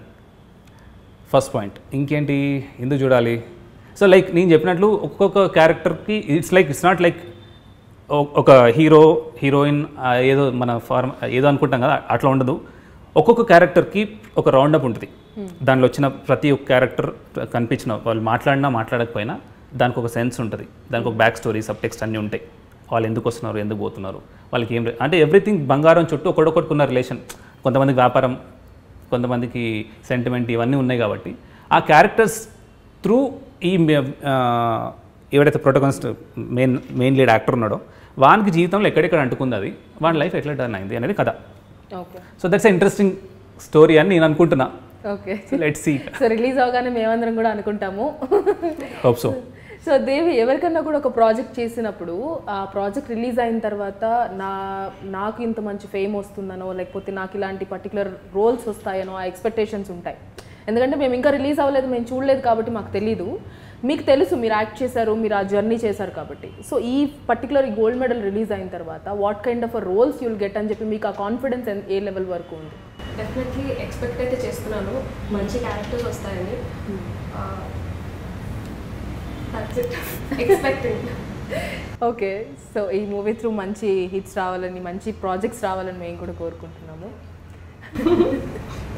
First point. ఇంకేంటి ఎందుకు చూడాలి? సో లైక్ నేను చెప్పినట్లు ఒక్కొక్క క్యారెక్టర్కి ఇట్స్ నాట్ లైక్ ఒక హీరోయిన్ ఏదో మన ఏదో అనుకుంటాం కదా, అట్లా ఉండదు. ఒక్కొక్క క్యారెక్టర్కి ఒక రౌండప్ ఉంటుంది. దానిలో వచ్చిన ప్రతి ఒక్క క్యారెక్టర్ కనిపించిన వాళ్ళు మాట్లాడినా మాట్లాడకపోయినా దానికి ఒక సెన్స్ ఉంటుంది, దానికి ఒక బ్యాక్ స్టోరీ, సబ్ టెక్స్ట్ అన్నీ ఉంటాయి. వాళ్ళు ఎందుకు వస్తున్నారు, ఎందుకు పోతున్నారు, వాళ్ళకి ఏం అంటే ఎవ్రీథింగ్ బంగారం చుట్టూ ఒకడొకటికున్న రిలేషన్. కొంతమందికి వ్యాపారం, కొంతమందికి సెంటిమెంట్, ఇవన్నీ ఉన్నాయి. కాబట్టి ఆ క్యారెక్టర్స్ త్రూ ఈ ఎవరైతే ప్రొటగనిస్ట్ మెయిన్ లీడ్ యాక్టర్ ఉన్నాడో వానికి జీవితంలో ఎక్కడెక్కడ అంటుకుంది, అది వాని లైఫ్ ఎట్లా టర్న్ అయింది అనేది కథ. సో దట్స్ ఇంట్రెస్టింగ్ స్టోరీ అని నేను అనుకుంటున్నా. Okay, let's see. So release అవగానే మేమందరం కూడా అనుకుంటాము. Hope so. సో దేవి, ఎవరికన్నా కూడా ఒక ప్రాజెక్ట్ చేసినప్పుడు ఆ ప్రాజెక్ట్ రిలీజ్ అయిన తర్వాత నాకు ఇంత మంచి ఫేమ్ వస్తుందనో లేకపోతే నాకు ఇలాంటి పర్టికులర్ రోల్స్ వస్తాయనో ఆ ఎక్స్పెక్టేషన్స్ ఉంటాయి. ఎందుకంటే మేము ఇంకా రిలీజ్ అవ్వలేదు, మేము చూడలేదు కాబట్టి మాకు తెలీదు. మీకు తెలుసు మీరు యాక్ట్ చేశారు, మీరు ఆ జర్నీ చేశారు కాబట్టి. సో ఈ పర్టికులర్ ఈ గోల్డ్ మెడల్ రిలీజ్ అయిన తర్వాత what kind of roles you'll get అని చెప్పి మీకు ఆ కాన్ఫిడెన్స్ ఏ లెవెల్ వరకు ఉంది? డెఫినెట్లీ ఎక్స్పెక్ట్ అయితే చేస్తున్నాను మంచి క్యారెక్టర్స్ వస్తాయని. ఎక్స్పెక్టింగ్. ఓకే, సో ఈ మూవీ త్రూ మంచి హిట్స్ రావాలని, మంచి ప్రాజెక్ట్స్ రావాలని మేము కూడా కోరుకుంటున్నాము.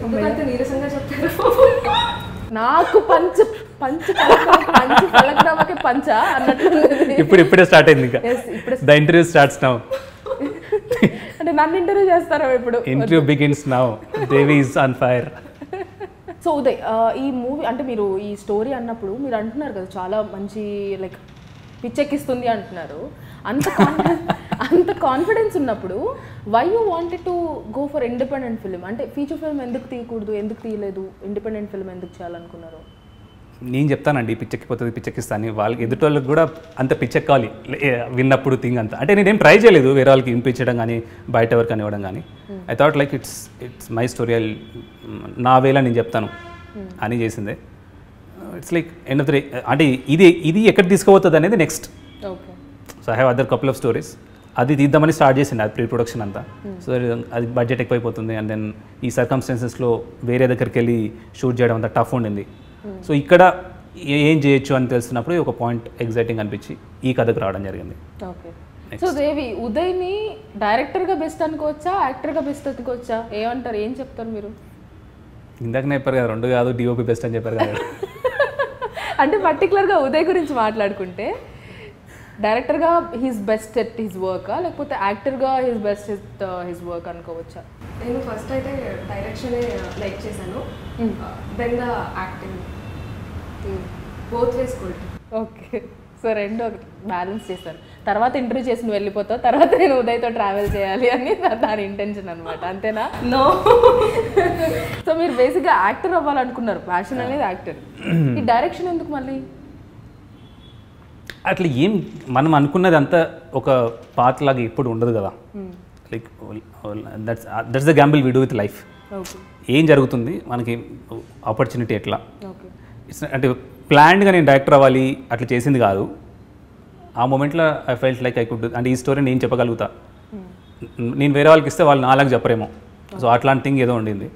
ఎందుకంటే నీరసంగా చెప్తారు. నాకు పంచు పలకడమకే పంచ అన్నట్లు ఇప్పుడే స్టార్ట్ అయింది. The interview starts now. అంటే నన్ను ఇంటర్వ్యూ చేస్తారా ఇప్పుడు? Interview begins now. Devi is on fire. So Uday, ఈ మూవీ అంటే మీరు ఈ స్టోరీ అన్నప్పుడు మీరు అంటున్నారు కదా చాలా మంచి లైక్ పిచ్చెక్కిస్తుంది అంటున్నారు. అంత కాన్ఫిడెన్స్ ఉన్నప్పుడు why you wanted to go for independent film? అంటే ఫీచర్ ఫిల్మ్ ఎందుకు తీయకూడదు, ఎందుకు తీయలేదు, ఇండిపెండెంట్ ఫిల్మ్ ఎందుకు చేయాలనుకున్నారు? నేను చెప్తానండి, పిచ్చెక్కిపోతుంది పిచ్చెక్కిస్తాను. వాళ్ళకి ఎదుటోళ్ళకి కూడా అంత పిచ్చెక్కాలి విన్నప్పుడు థింగ్ అంతా. అంటే నేనేం ట్రై చేయలేదు వేరే వాళ్ళకి వినిపించడం కానీ బయట ఎవరికి ఇవ్వడం కానీ. I thought like it's my story, నా వేలా నేను చెప్తాను అని చేసిందే. It's like end of the day అంటే ఇది ఎక్కడ తీసుకుపోతుంది అనేది next. Okay. So I have other couple of stories. అది తీద్దామని స్టార్ట్ చేసింది, అది ప్రీ ప్రొడక్షన్ అంతా. సో అది బడ్జెట్ ఎక్కువైపోతుంది. అండ్ దెన్ ఈ సర్కమ్స్టాన్సెస్లో వేరే దగ్గరికి వెళ్ళి షూట్ చేయడం అంతా టఫ్ ఉండింది. సో ఇక్కడ ఏం చేయొచ్చు అని తెలిసినప్పుడు ఒక పాయింట్ ఎగ్జైటింగ్ అనిపించి ఈ కథకు రావడం జరిగింది. ఓకే. సో దేవి, ఉదయ్ని డైరెక్టర్గా బెస్ట్ అనుకోవచ్చా, యాక్టర్గా బెస్ట్ అనుకోవచ్చా? ఏమంటారు, ఏం చెప్తారు మీరు? ఇందాకనే చెప్పారు కదా, రెండు కాదు డిఓపి బెస్ట్ అని చెప్పారు కదా. అంటే పర్టికులర్గా ఉదయ్ గురించి మాట్లాడుకుంటే డైరెక్టర్గా he's best at his work లేకపోతే యాక్టర్గా he's best at his work అనుకోవచ్చా? నేను ఫస్ట్ అయితే డైరెక్షనే లైక్ చేశాను, then the acting, both ways good. Okay. So రెండు బ్యాలెన్స్ చేశారు. తర్వాత ఇంటర్వ్యూ చేసి నువ్వు వెళ్ళిపోతావు, తర్వాత నేను ఉదయ్తో ట్రావెల్ చేయాలి అని దాని ఇంటెన్షన్ అనమాట, అంతేనా? నో. సో మీరు బేసిక్గా యాక్టర్ అవ్వాలనుకున్నారు, ప్యాషన్ అనేది యాక్టర్. ఈ డైరెక్షన్ ఎందుకు మళ్ళీ? అట్లా ఏం మనం అనుకున్నది అంతా ఒక పాత్ లాగా ఎప్పుడు ఉండదు కదా. Like that's the Gamble we do with life. ఏం జరుగుతుంది మనకి, ఆపర్చునిటీ ఎట్లా, అంటే ప్లాన్డ్గా నేను డైరెక్టర్ అవ్వాలి అట్లా చేసింది కాదు. ఆ మూమెంట్లో I felt like I could, అంటే ఈ స్టోరీ నేను చెప్పగలుగుతా, నేను వేరే వాళ్ళకి ఇస్తే వాళ్ళు నాలాగా చెప్పరేమో. సో అట్లాంటి థింగ్ ఏదో ఉండింది.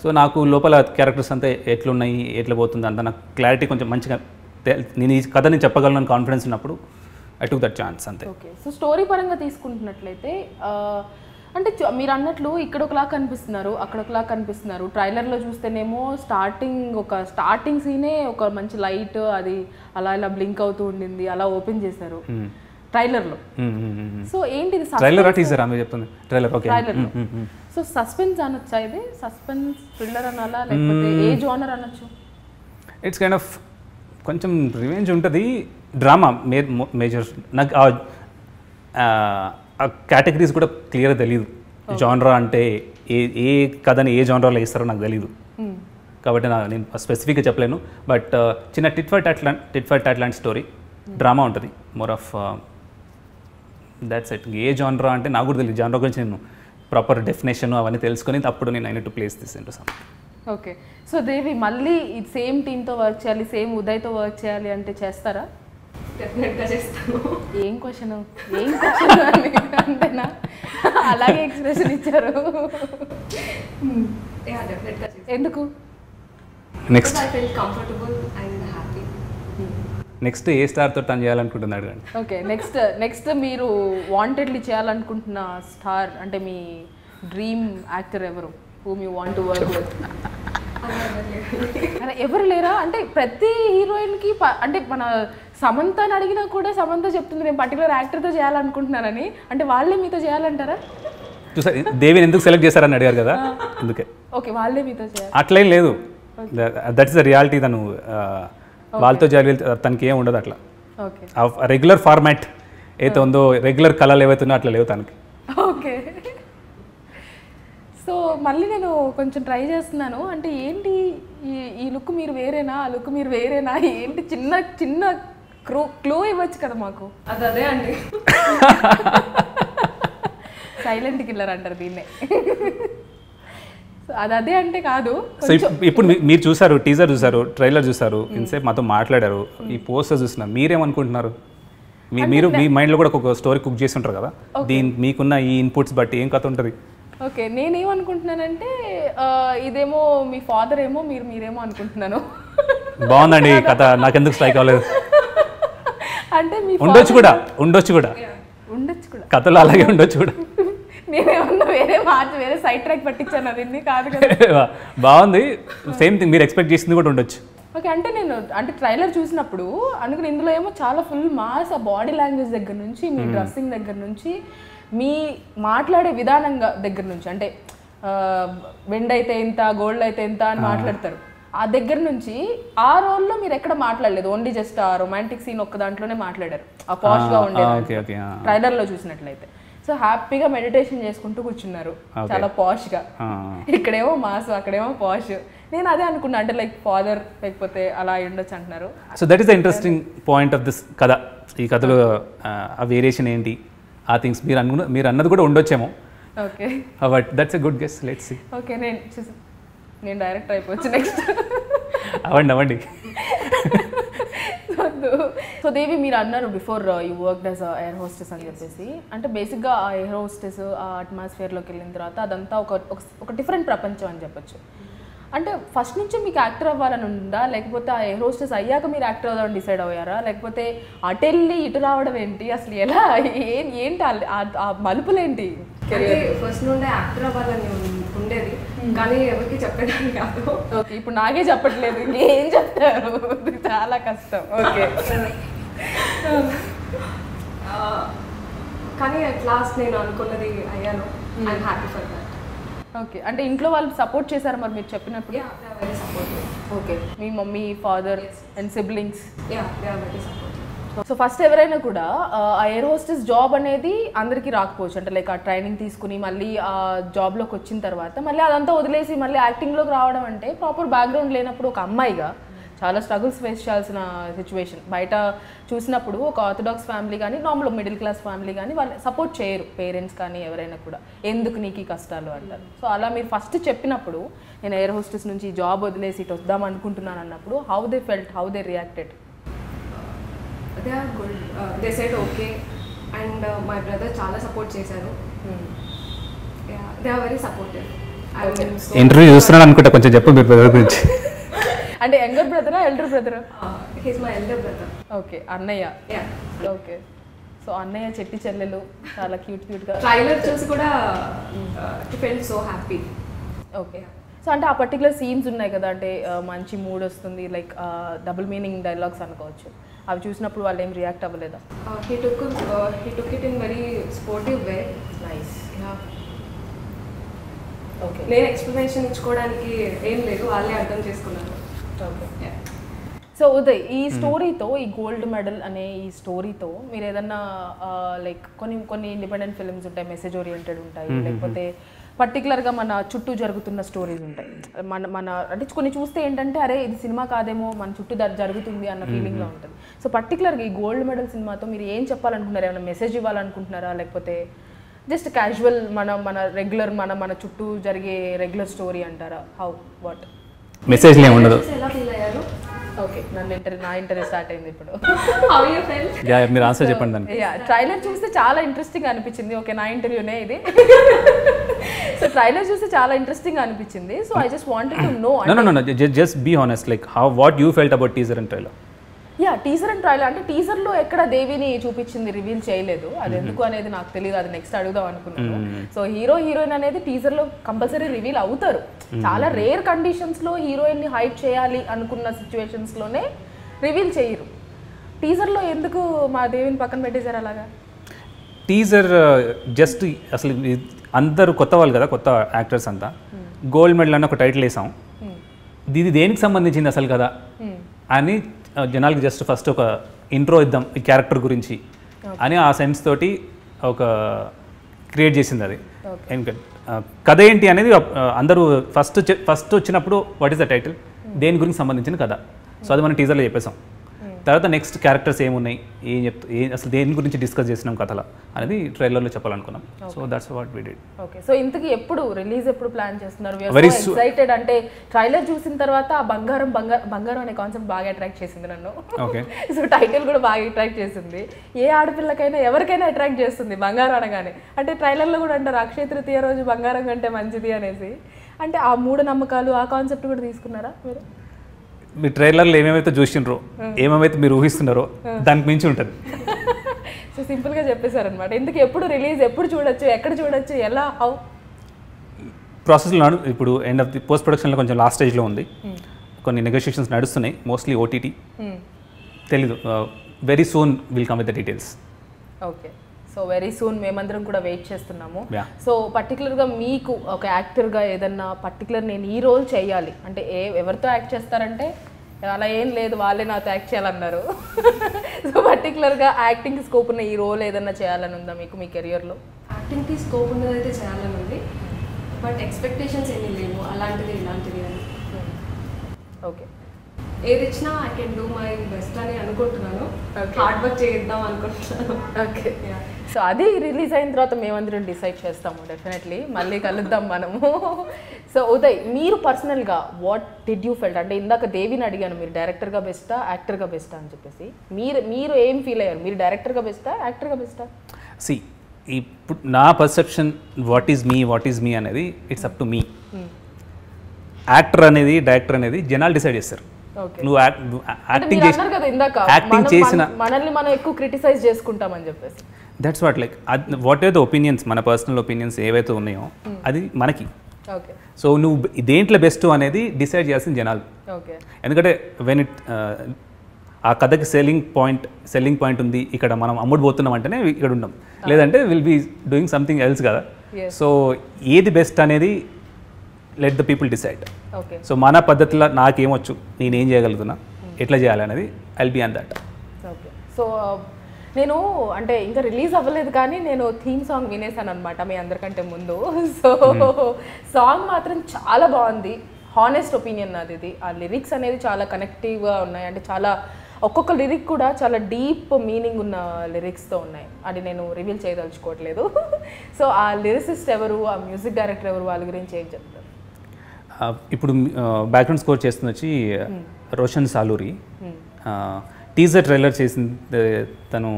సో నాకు లోపల క్యారెక్టర్స్ అంతా ఎట్లున్నాయి, ఎట్లా పోతుంది అంతా నాకు క్లారిటీ కొంచెం మంచిగా, నేను ఈ కథ నేను చెప్పగలను కాన్ఫిడెన్స్ ఉన్నప్పుడు ఐ టుక్ దట్ ఛాన్స్ అంతే. ఓకే. సో స్టోరీ పరంగా తీసుకుంటున్నట్లయితే అంటే మీరు అన్నట్లు ఇక్కడ ఒకలా కనిపిస్తున్నారు, అక్కడ ఒకలా కనిపిస్తున్నారు. ట్రైలర్లో చూస్తేనేమో స్టార్టింగ్ సీనే ఒక మంచి లైట్, అది అలా ఇలా బ్లింక్ అవుతూ ఉండింది, అలా ఓపెన్ చేశారు ట్రైలర్లో. సో ఏంటి ఇది? ట్రైలర్ టీజర్ ఆమె చెప్తుంది. Trailer okay. ట్రైలర్లో సో సస్పెన్స్ అనొచ్చా ఇది? సస్పెన్స్ థ్రిల్లర్ అనాలా, లేకపోతే ఏ జోనర్ అనొచ్చు? ఇట్స్ కైండ్ ఆఫ్ కొంచెం రివెంజ్ ఉంటుంది, డ్రామా మేజర్. నాకు ఆ కేటగిరీస్ కూడా క్లియర్గా తెలియదు. జానరా అంటే ఏ కథని ఏ జానరాలో వేస్తారో నాకు తెలీదు, కాబట్టి నేను స్పెసిఫిక్గా చెప్పలేను. బట్ చిన్న టిట్ ఫర్ టాట్ లాంటి స్టోరీ, డ్రామా ఉంటుంది, మోర్ ఆఫ్ దాట్స్ ఇట్. ఏ జానరా అంటే నాకు కూడా తెలియదు, జానరా గురించి నేను ప్రాపర్ డెఫినేషన్ అవన్నీ తెలుసుకొని అప్పుడు నేను I to place this into something. Okay. So Devi మళ్ళీ సేమ్ టీంతో వర్క్ చేయాలి, సేమ్ ఉదయ్తో వర్క్ చేయాలి అంటే చేస్తారా? డెఫినెట్గా చేస్తాను. ఏం క్వశ్చన్ అని అంతేనా? అలాగే ఎక్స్ప్రెషన్ ఇచ్చారు. ఎందుకు? Next I feel comfortable and happy. Next ఏ స్టార్తో టర్న్ చేయాలనుకుంటున్నాడు కానీ. ఓకే. నెక్స్ట్ మీరు వాంటెడ్లీ చేయాలనుకుంటున్న స్టార్ అంటే మీ డ్రీమ్ యాక్టర్ ఎవరు? whom you want to work with? అలా ఎవరు లేరా? అంటే ప్రతి హీరోయిన్కి అంటే మన సమంతని అడిగినా కూడా సమంత చెప్తుంది నేను పర్టికులర్ యాక్టర్తో చేయాలనుకుంటున్నానని. అంటే వాళ్ళే మీతో చేయాలంటారా? చూసా దేవిని ఎందుకు సెలెక్ట్ చేశారని అడిగారు కదా, అందుకే. ఓకే, వాళ్ళే మీతో చేయాలి అట్లేం లేదు, దట్ ఇస్ ద రియాలిటీ. తను వాళ్ళతో చేయాలి, తనకి ఏం ఉండదు అట్లా. ఓకే. రెగ్యులర్ ఫార్మాట్ ఏదో ఉందో, రెగ్యులర్ కళలు ఏవైతున్నా అట్లా లేవు తనకి. ఓకే. సో మళ్ళీ నేను కొంచెం ట్రై చేస్తున్నాను. అంటే ఏంటి ఈ లుక్ మీరు వేరేనా, ఆ లుక్ మీరు వేరేనా, ఏంటి చిన్న క్లూ ఇవ్వచ్చు కదా మాకు. అదే అండి, సైలెంట్ కిల్లర్ అంటారు దీన్నే. అదే అంటే కాదు. సో ఇప్పుడు మీరు చూసారు, టీజర్ చూసారు, ట్రైలర్ చూసారు, ఇన్సేపు మాతో మాట్లాడారు, ఈ పోస్టర్ చూస్తున్నారు, మీరేమనుకుంటున్నారు? మీరు మీ మైండ్లో కూడా ఒక స్టోరీ కుక్ చేసి ఉంటారు కదా, మీకున్న ఈ ఇన్పుట్స్ బట్టి ఏం కథ ఉంటుంది? ఓకే, నేనేమనుకుంటున్నానంటే ఇదేమో మీ ఫాదర్ ఏమో మీరేమో అనుకుంటున్నాను. బాగుందండి కథ, నాకెందుకు స్ట్రైక్ అవ్వలేదు. అంటే మీ ఉండొచ్చు కూడా కథలో అలాగే ఉండొచ్చు కూడా. నేనేమన్నా వేరే సైడ్ ట్రాక్ పట్టించాను, అది కాదు కదా. బాగుంది, సేమ్ థింగ్ మీరు ఎక్స్పెక్ట్ చేసింది కూడా ఉండొచ్చు. ఓకే. అంటే ట్రైలర్ చూసినప్పుడు అందుకని ఇందులో ఏమో చాలా ఫుల్ మాస్, ఆ బాడీ లాంగ్వేజ్ దగ్గర నుంచి, మీ డ్రెస్సింగ్ దగ్గర నుంచి, మీ మాట్లాడే విధానంగా దగ్గర నుంచి, అంటే వెండి అయితే ఎంత, గోల్డ్ అయితే ఎంత అని మాట్లాడతారు, ఆ దగ్గర నుంచి ఆ రోల్లో మీరు ఎక్కడ మాట్లాడలేదు, ఓన్లీ జస్ట్ ఆ రొమాంటిక్ సీన్ ఒక్క దాంట్లోనే మాట్లాడారు, ఆ పాష్గా ఉండేది ట్రైలర్లో చూసినట్లయితే. సో హ్యాపీగా మెడిటేషన్ చేసుకుంటూ కూర్చున్నారు, చాలా పాష్గా. ఇక్కడేమో మాస్, అక్కడేమో పాష్. నేను అదే అనుకున్నా, అంటే లైక్ ఫాదర్ లేకపోతే అలా ఉండొచ్చు అంటున్నారు. So that is the interesting point of this కథ. ఈ కథలో ఆ వేరియేషన్ ఏంటి, ఆ థింగ్స్ మీరు అన్నది కూడా ఉండొచ్చేమో. Okay, but that's a good guess, let's see. Okay, నేను డైరెక్టర్ అయిపోవచ్చు నెక్స్ట్. అవ్వండి. సో దేవి, మీరు అన్నారు before you work as air hostess అని చెప్పేసి. అంటే బేసిక్గా ఆ ఎయిర్ హోస్టెస్ ఆ అట్మాస్ఫియర్లోకి వెళ్ళిన తర్వాత అదంతా ఒక డిఫరెంట్ ప్రపంచం అని చెప్పొచ్చు. అంటే ఫస్ట్ నుంచి మీకు యాక్టర్ అవ్వాలని ఉందా, లేకపోతే ఆ ఎయిర్ హోస్టెస్ అయ్యాక మీరు యాక్టర్ అవ్వాలని డిసైడ్ అయ్యారా, లేకపోతే అటెళ్ళి ఇటు రావడం ఏంటి, అసలు ఎలా ఏంటి ఆ మలుపులేంటి? ఫస్ట్ నుండే యాక్టర్ అవ్వాలని ఉండేది, కానీ ఎవరికి చెప్పడానికి కాదు. ఓకే, ఇప్పుడు నాకే చెప్పట్లేదు, ఇంకేం చెప్తారు, చాలా కష్టం. ఓకే, కానీ అట్ లాస్ట్ నేను అనుకున్నది అయ్యాను. I'm happy for that. Okay, అంటే ఇంట్లో వాళ్ళు సపోర్ట్ చేశారా మరి మీరు చెప్పినప్పుడు? Very supportive. ఓకే, మీ mummy, father and siblings? They are very supportive. So first ఎవరైనా కూడా ఆ ఎయిర్ హోస్టెస్ జాబ్ అనేది అందరికీ రాకపోవచ్చు, అంటే లైక్ ఆ ట్రైనింగ్ తీసుకుని మళ్ళీ ఆ జాబ్లోకి వచ్చిన తర్వాత మళ్ళీ అదంతా వదిలేసి మళ్ళీ యాక్టింగ్లోకి రావడం అంటే ప్రాపర్ బ్యాక్గ్రౌండ్ లేనప్పుడు ఒక అమ్మాయిగా చాలా స్ట్రగుల్స్ ఫేస్ చేయాల్సిన సిచ్యువేషన్. బయట చూసినప్పుడు ఒక ఆర్థడాక్స్ ఫ్యామిలీ కానీ నార్మల్ మిడిల్ క్లాస్ ఫ్యామిలీ కానీ వాళ్ళు సపోర్ట్ చేయరు, పేరెంట్స్ కానీ ఎవరైనా కూడా, ఎందుకు నీకు ఈ కష్టాలు అంటారు. సో అలా మీరు ఫస్ట్ చెప్పినప్పుడు నేను ఎయిర్ హోస్టెస్ నుంచి జాబ్ వదిలేసి ఇటు వద్దాం అనుకుంటున్నాను అన్నప్పుడు how they felt, how they reacted? They are good. They said okay, and my brother చాలా సపోర్ట్ చేశారు. Yeah, they are very supportive. Interview చూస్తున్నాను అనుకుంటా, కొంచెం చెప్పు మీ బ్రదర్ గురించి. అంటే యంగర్ బ్రదరా ఎల్డర్ బ్రదరా? He's my elder brother. Okay, అన్నయ్య. Yeah. ఓకే, సో అన్నయ్య చెట్టి చెల్లెలు చాలా క్యూట్గా. ట్రైలర్ చూసి కూడా he felt so happy. Okay, so అంటే ఆ పర్టికులర్ సీన్స్ ఉన్నాయి కదా, అంటే మంచి మూడ్ వస్తుంది, లైక్ డబుల్ మీనింగ్ డైలాగ్స్ అనుకోవచ్చు, అవి చూసినప్పుడు వాళ్ళు ఏం రియాక్ట్ అవ్వలేదా? He took it in very sportive way. Nice. Okay, నేను ఎక్స్ప్లెనేషన్ ఇచ్చుకోవడానికి ఏం లేదు, వాళ్ళే అర్థం చేసుకున్నారు. ఓకే. సో ఉదయ్, ఈ స్టోరీతో, ఈ గోల్డ్ మెడల్ అనే ఈ స్టోరీతో మీరు ఏదన్నా లైక్ కొన్ని ఇండిపెండెంట్ ఫిల్మ్స్ ఉంటాయి, మెసేజ్ ఓరియంటెడ్ ఉంటాయి, లేకపోతే పర్టికులర్గా మన చుట్టూ జరుగుతున్న స్టోరీస్ ఉంటాయి, మన అంటే కొన్ని చూస్తే ఏంటంటే అరే ఇది సినిమా కాదేమో మన చుట్టూ జరుగుతుంది అన్న ఫీలింగ్లో ఉంటుంది. సో పర్టికులర్గా ఈ గోల్డ్ మెడల్ సినిమాతో మీరు ఏం చెప్పాలనుకుంటున్నారు? ఏమైనా మెసేజ్ ఇవ్వాలనుకుంటున్నారా, లేకపోతే జస్ట్ క్యాజువల్ మన రెగ్యులర్ మన చుట్టూ జరిగే రెగ్యులర్ స్టోరీ అంటారా? హౌ వాట్ మెసేజ్లు ఏమి ఉండదు. ఎలా ఫీల్ అయ్యారు? ఓకే, నా ఇంటర్వ్యూ స్టార్ట్ అయింది ఇప్పుడు. How you felt? మీరు ఆన్సర్ చెప్పండి దానికి. ట్రైలర్ చూస్తే చాలా ఇంట్రెస్టింగ్ అనిపించింది. ఓకే, నా ఇంటర్వ్యూనే ఇది. సో ట్రైలర్ చూస్తే చాలా ఇంట్రెస్టింగ్ అనిపించింది. So I just wanted to know. No, just be honest, like what you felt about teaser and trailer. Yeah, teaser and trailer అంటే టీజర్లో ఎక్కడ దేవిని చూపించింది రివీల్ చేయలేదు, అది ఎందుకు అనేది నాకు తెలియదు, అది నెక్స్ట్ అడుగుదాం అనుకున్నాను. సో హీరో హీరోయిన్ అనేది టీజర్లో కంపల్సరీ రివీల్ అవుతారు. చాలా రేర్ కండిషన్స్లో హీరోయిన్ని హైడ్ చేయాలి అనుకున్న సిచ్యువేషన్స్లోనే రివీల్ చేయరు. టీజర్లో ఎందుకు మా దేవిని పక్కన పెట్టేశారు అలాగా? టీజర్ జస్ట్ అసలు అందరూ కొత్త వాళ్ళు కదా, కొత్త యాక్టర్స్ అంతా. గోల్డ్ మెడల్ అని ఒక టైటిల్ వేసాం, ఇది దేనికి సంబంధించింది అసలు కదా అని జనాలకి జస్ట్ ఫస్ట్ ఒక ఇంట్రో ఇద్దాం ఈ క్యారెక్టర్ గురించి అని ఆ సెన్స్ తోటి ఒక క్రియేట్ చేసింది అది. కథ ఏంటి అనేది అందరూ ఫస్ట్ వచ్చినప్పుడు వాట్ ఈస్ ద టైటిల్, దేని గురించి సంబంధించిన కథ, సో అది మనం టీజర్లో చెప్పేసాం. తర్వాత నెక్స్ట్ క్యారెక్టర్స్ ఏమున్నాయి, అసలు దేని గురించి డిస్కస్ చేసినాం కథలో అనేది ట్రైలర్లో చెప్పాలనుకున్నాం. So that's what we did. Okay, so ఇంతకీ ఎప్పుడు రిలీజ్ ఎప్పుడు ప్లాన్ చేస్తున్నారు? Very excited. అంటే ట్రైలర్ చూసిన తర్వాత ఆ బంగారం అనే కాన్సెప్ట్ బాగా అట్రాక్ట్ చేసింది నన్ను. ఓకే, సో టైటిల్ కూడా బాగా అట్రాక్ట్ చేసింది. ఏ ఆడపిల్లకైనా ఎవరికైనా అట్రాక్ట్ చేస్తుంది బంగారం అనగానే. అంటే ట్రైలర్లో కూడా అంటారు అక్షయ తృతీయ రోజు బంగారం కంటే మంచిది అనేసి. అంటే ఆ మూఢనమ్మకాలు ఆ కాన్సెప్ట్ కూడా తీసుకున్నారా మీరు? మీ ట్రైలర్లో ఏమేమైతే చూసినారో, ఏమేమైతే మీరు ఊహిస్తున్నారో దానికి మించి ఉంటుంది. సో సింపుల్గా చెప్పేశారనమాట. ఎందుకు ఎప్పుడు రిలీజ్, ఎప్పుడు చూడొచ్చు, ఎక్కడ చూడొచ్చు, ఎలా, హౌ ప్రాసెస్లో ఇప్పుడు ఎండ్ ఆఫ్ ది పోస్ట్ ప్రొడక్షన్లో కొంచెం లాస్ట్ స్టేజ్లో ఉంది, కొన్ని నెగోషియేషన్స్ నడుస్తున్నాయి, మోస్ట్లీ ఓటీటీ తెలీదు. Very soon will come with the details. Okay, so very soon మేమందరం కూడా వెయిట్ చేస్తున్నాము. సో పర్టికులర్గా మీకు ఒక యాక్టర్గా ఏదన్నా పర్టికులర్ నేను ఈ రోల్ చేయాలి అంటే ఎవరితో యాక్ట్ చేస్తారంటే అలా ఏం లేదు, వాళ్ళే నాతో యాక్ట్ చేయాలన్నారు. సో పర్టికులర్గా యాక్టింగ్ స్కోప్ ఉన్న ఈ రోల్ ఏదన్నా చేయాలని ఉందా మీకు మీ కెరియర్లో? యాక్టింగ్కి స్కోప్ ఉన్నదైతే చేయాలని ఉంది, బట్ ఎక్స్పెక్టేషన్స్ ఏమీ లేవు అలాంటిది ఇలాంటిది అని. ఓకే, ఏది ఇచ్చినా I can do my best అని అనుకుంటున్నాను, హార్డ్ వర్క్ చేద్దాం అనుకుంటున్నాను. ఓకే, సో అది రిలీజ్ అయిన తర్వాత మేమందరం డిసైడ్ చేస్తాము డెఫినెట్లీ, మళ్ళీ కలుద్దాం మనము. సో ఉదయ్, మీరు పర్సనల్గా వాట్ డిడ్ యూ ఫెల్ట్? అంటే ఇందాక దేవిని అడిగాను, మీరు డైరెక్టర్గా బెస్టా యాక్టర్గా బెస్టా అని చెప్పేసి, మీరు ఏం ఫీల్ అయ్యారు? మీరు డైరెక్టర్గా బెస్టా యాక్టర్గా బెస్టా? సి, ఇప్పుడు నా పర్సెప్షన్ వాట్ ఈజ్ మీ అనేది it's up to me. Actor అనేది డైరెక్టర్ అనేది జనాలు డిసైడ్ చేస్తారు. నువ్వు యాక్టింగ్ చేసిన మనల్ని మనం ఎక్కువ క్రిటిసైజ్ చేసుకుంటామని చెప్పేసి, that's what like what are the opinions, మన పర్సనల్ ఒపీనియన్స్ ఏవైతే ఉన్నాయో అది మనకి. సో నువ్వు దేంట్లో బెస్ట్ అనేది డిసైడ్ చేయాల్సిన జనాలు. ఎందుకంటే వెన్ ఇట్ ఆ కథకి సెల్లింగ్ పాయింట్ ఉంది, ఇక్కడ మనం అమ్ముడుపోతున్నాం అంటేనే ఇక్కడ ఉన్నాం, లేదంటే will be doing something else కదా. సో ఏది బెస్ట్ అనేది let the people decide. So మన పద్ధతిలో నాకేమొచ్చు, నేనేం చేయగలుగుతున్నా, ఎట్లా చేయాలి అనేది I'll be on that. Okay, so నేను అంటే ఇంకా రిలీజ్ అవ్వలేదు కానీ నేను థీమ్ సాంగ్ వినేసాను అనమాట మీ అందరికంటే ముందు. సో సాంగ్ మాత్రం చాలా బాగుంది, హానెస్ట్ ఒపీనియన్ నాది ఇది. ఆ లిరిక్స్ అనేది చాలా కనెక్టివ్గా ఉన్నాయి, అంటే చాలా ఒక్కొక్క లిరిక్ కూడా చాలా డీప్ మీనింగ్ ఉన్న లిరిక్స్తో ఉన్నాయి. అది నేను రివీల్ చేయదలుచుకోవట్లేదు. సో ఆ లిరిసిస్ట్ ఎవరు, ఆ మ్యూజిక్ డైరెక్టర్ ఎవరు, వాళ్ళ గురించి ఏం చెప్తారు? ఇప్పుడు బ్యాక్గ్రౌండ్ స్కోర్ చేస్తుంది వచ్చి రోషన్ సాలూరి. టీజర్ ట్రైలర్ చేసింది తను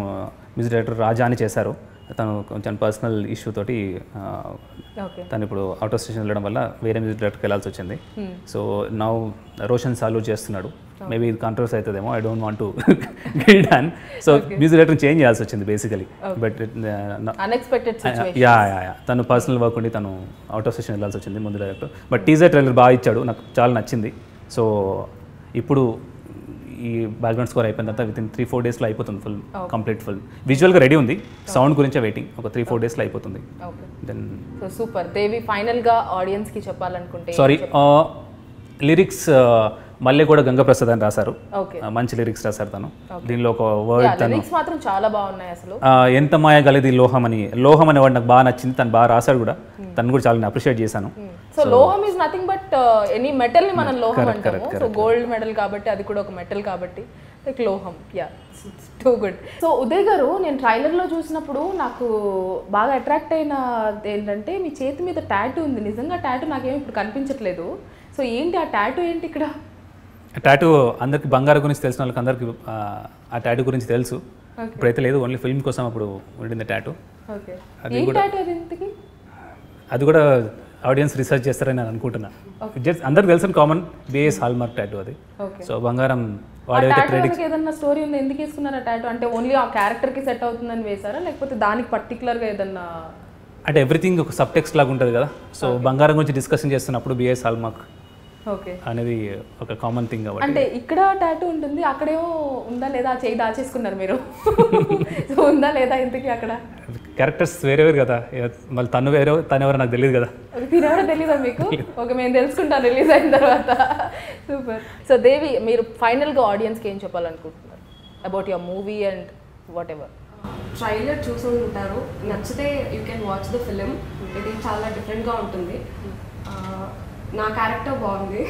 మ్యూజిక్ డైరెక్టర్ రాజా అని చేశారు. తను కొంచెం పర్సనల్ ఇష్యూ తోటి తను ఇప్పుడు అవుట్ ఆఫ్ స్టేషన్ వెళ్ళడం వల్ల వేరే మ్యూజిక్ డైరెక్టర్కి వెళ్ళాల్సి వచ్చింది. సో నౌ రోషన్ సాలూర్ చేస్తున్నాడు. మేబీ ఇది కాంట్రవర్సీ అవుతుందేమో, I don't want to get done. So music director change చేయాల్సి వచ్చింది బేసికలీ. బట్ అన్ఎక్స్పెక్టెడ్ యా తను పర్సనల్ వర్క్ ఉండి తను అవుట్ ఆఫ్ స్టేషన్ వెళ్ళాల్సి వచ్చింది ముందు డైరెక్టర్. బట్ టీజర్ ట్రైలర్ బాగా ఇచ్చాడు, నాకు చాలా నచ్చింది. సో ఇప్పుడు ఈ బ్యాక్గ్రౌండ్ స్కోర్ అయిపోయిన తర్వాత విత్ ఇన్ 3-4 డేస్లో అయిపోతుంది ఫుల్, కంప్లీట్ ఫుల్. విజువల్గా రెడీ ఉంది, సౌండ్ గురించే వెయిటింగ్. ఒక 3-4 డేస్లో అయిపోతుంది. Then super. దేవి ఫైనల్గా ఆడియన్స్కి చెప్పాలనుకుంటే సారీ, లిరిక్స్ మళ్ళీ కూడా గంగప్రసాద్ అని రాశారు. మంచి లిరిక్స్ రాశారు తను. దీనిలో ఒక వర్డ్ తను మాత్రం చాలా బాగున్నాయి అసలు. ఎంత మాయ గలిది లోహం అని, లోహం అనే వర్డ్ నాకు బాగా నచ్చింది, తను బాగా రాశాడు కూడా. తను కూడా చాలా అప్రిషియేట్ చేశాను. సో లోహం is nothing but any metal ని మనం లోహం అంటాము. సో గోల్డ్ మెడల్ కాబట్టి అది కూడా ఒక మెటల్ కాబట్టి లైక్ లోహం. Yeah, too good. So Uday గారు, నేను ట్రైలర్లో చూసినప్పుడు నాకు బాగా అట్రాక్ట్ అయిన ఏంటంటే మీ చేతి మీద టాటూ ఉంది. నిజంగా టాటూ నాకేమి ఇప్పుడు కనిపించట్లేదు. సో ఏంటి ఆ టాటూ ఏంటి ఇక్కడ? టాటూ అందరికి బంగారం గురించి తెలిసిన వాళ్ళకి అందరికి ఆ టాటూ గురించి తెలుసు. ఇప్పుడైతే లేదు, ఓన్లీ ఫిల్మ్ కోసం అప్పుడు ఉండింది టాటూ. అది కూడా ఆడియన్స్ రీసెర్చ్ చేస్తారని నేను అనుకుంటున్నా. జస్ట్ అందరికి తెలిసిన కామన్ బిఎస్ హాల్మార్క్ టాటూ అది. సో బంగారం వాడైతే క్రెడిట్. ఏదన్నా స్టోరీ ఉంది ఎందుకు వేసుకున్నారా టాటూ? అంటే ఓన్లీ ఆ క్యారెక్టర్ కి సెట్ అవుతుందని వేసారా, లేకపోతే దానికి పర్టికులర్గా ఏదన్నా? అంటే ఎవ్రీథింగ్ ఒక సబ్ టెక్స్ట్ లాగా ఉంటుంది కదా. సో బంగారం గురించి డిస్కషన్ చేస్తున్నప్పుడు బిఎస్ హాల్మార్క్ అనేది ఒక కామన్ థింగ్. కాబట్టి అంటే ఇక్కడ టాటూ ఉంటుంది, అక్కడేమో ఉందా లేదా చేయి దాచేసుకున్నారు మీరు. సో ఉందా లేదా ఇంతకీ అక్కడ? క్యారెక్టర్స్ వేరే వేరు కదా, మళ్ళీ తను వేరే తను ఎవరో నాకు తెలియదు కదా. తినవడం తెలీదా మీకు? ఓకే, మేము తెలుసుకుంటాం రిలీజ్ అయిన తర్వాత. సూపర్. సో దేవి, మీరు ఫైనల్గా ఆడియన్స్కి ఏం చెప్పాలనుకుంటున్నారు about your movie and what ever? Trailer చూసి ఉంటారు, నచ్చితే you can watch the film. ఇది చాలా డిఫరెంట్గా ఉంటుంది. నా క్యారెక్టర్ బాగుంది,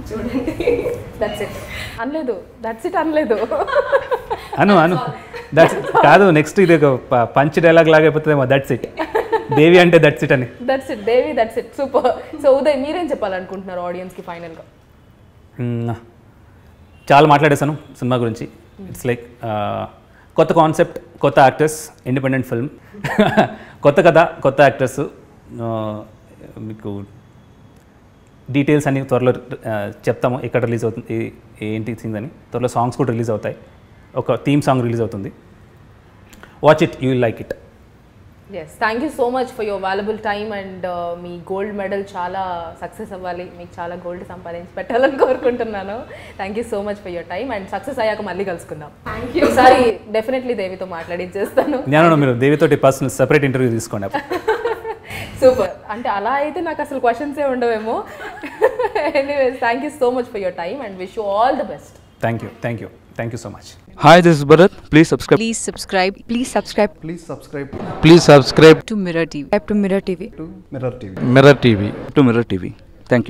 చూడండి. దట్స్ ఇట్ అనలేదు, దట్స్ ఇట్ అనలేదు. అను దట్స్ కాదు, నెక్స్ట్ ఇది ఒక పంచ్ డైలాగ్ లాగా అయిపోతుందేమో. దట్స్ ఇట్ దేవి అంటే దట్స్ ఇట్ అని. That's it Devi, that's it. Super. So Uday, మీరేం చెప్పాలనుకుంటున్నారు ఆడియన్స్కి ఫైనల్గా? చాలా మాట్లాడేశాను సినిమా గురించి. ఇట్స్ లైక్ కొత్త కాన్సెప్ట్, కొత్త యాక్టర్స్, ఇండిపెండెంట్ ఫిల్మ్, కొత్త కథ, కొత్త యాక్టర్స్. మీకు డీటెయిల్స్ అన్ని త్వరలో చెప్తాము, ఎక్కడ రిలీజ్ అవుతుంది ఏంటి థింగ్స్ అని. త్వరలో సాంగ్స్ కూడా రిలీజ్ అవుతాయి. ఒక థీమ్ సాంగ్ రిలీజ్ అవుతుంది. Watch it, you will like it. Yes, thank you so much for your valuable time. And మీ గోల్డ్ మెడల్ చాలా సక్సెస్ అవ్వాలి, మీకు చాలా గోల్డ్ సంపాదించి పెట్టాలని కోరుకుంటున్నాను. Thank you so much for your time. And success అయ్యాక మళ్ళీ కలుసుకుందాం. Thank you. ఒకసారి డెఫినెట్లీ దేవితో మాట్లాడించేస్తాను. నేను మీరు దేవితోటి పర్సనల్ సెపరేట్ ఇంటర్వ్యూ తీసుకోండి. సూపర్. అంటే అలా అయితే నాకు అసలు క్వశ్చన్సే ఉండవేమో. Anyways, thank you so much for your time and wish you all the best. Thank you so much. Hi, this is Bharat. Please subscribe. Please subscribe. Please subscribe. Please subscribe. Please subscribe to Mirror TV. Subscribe to Mirror TV. Mirror TV. Mirror TV. To Mirror TV. Thank you.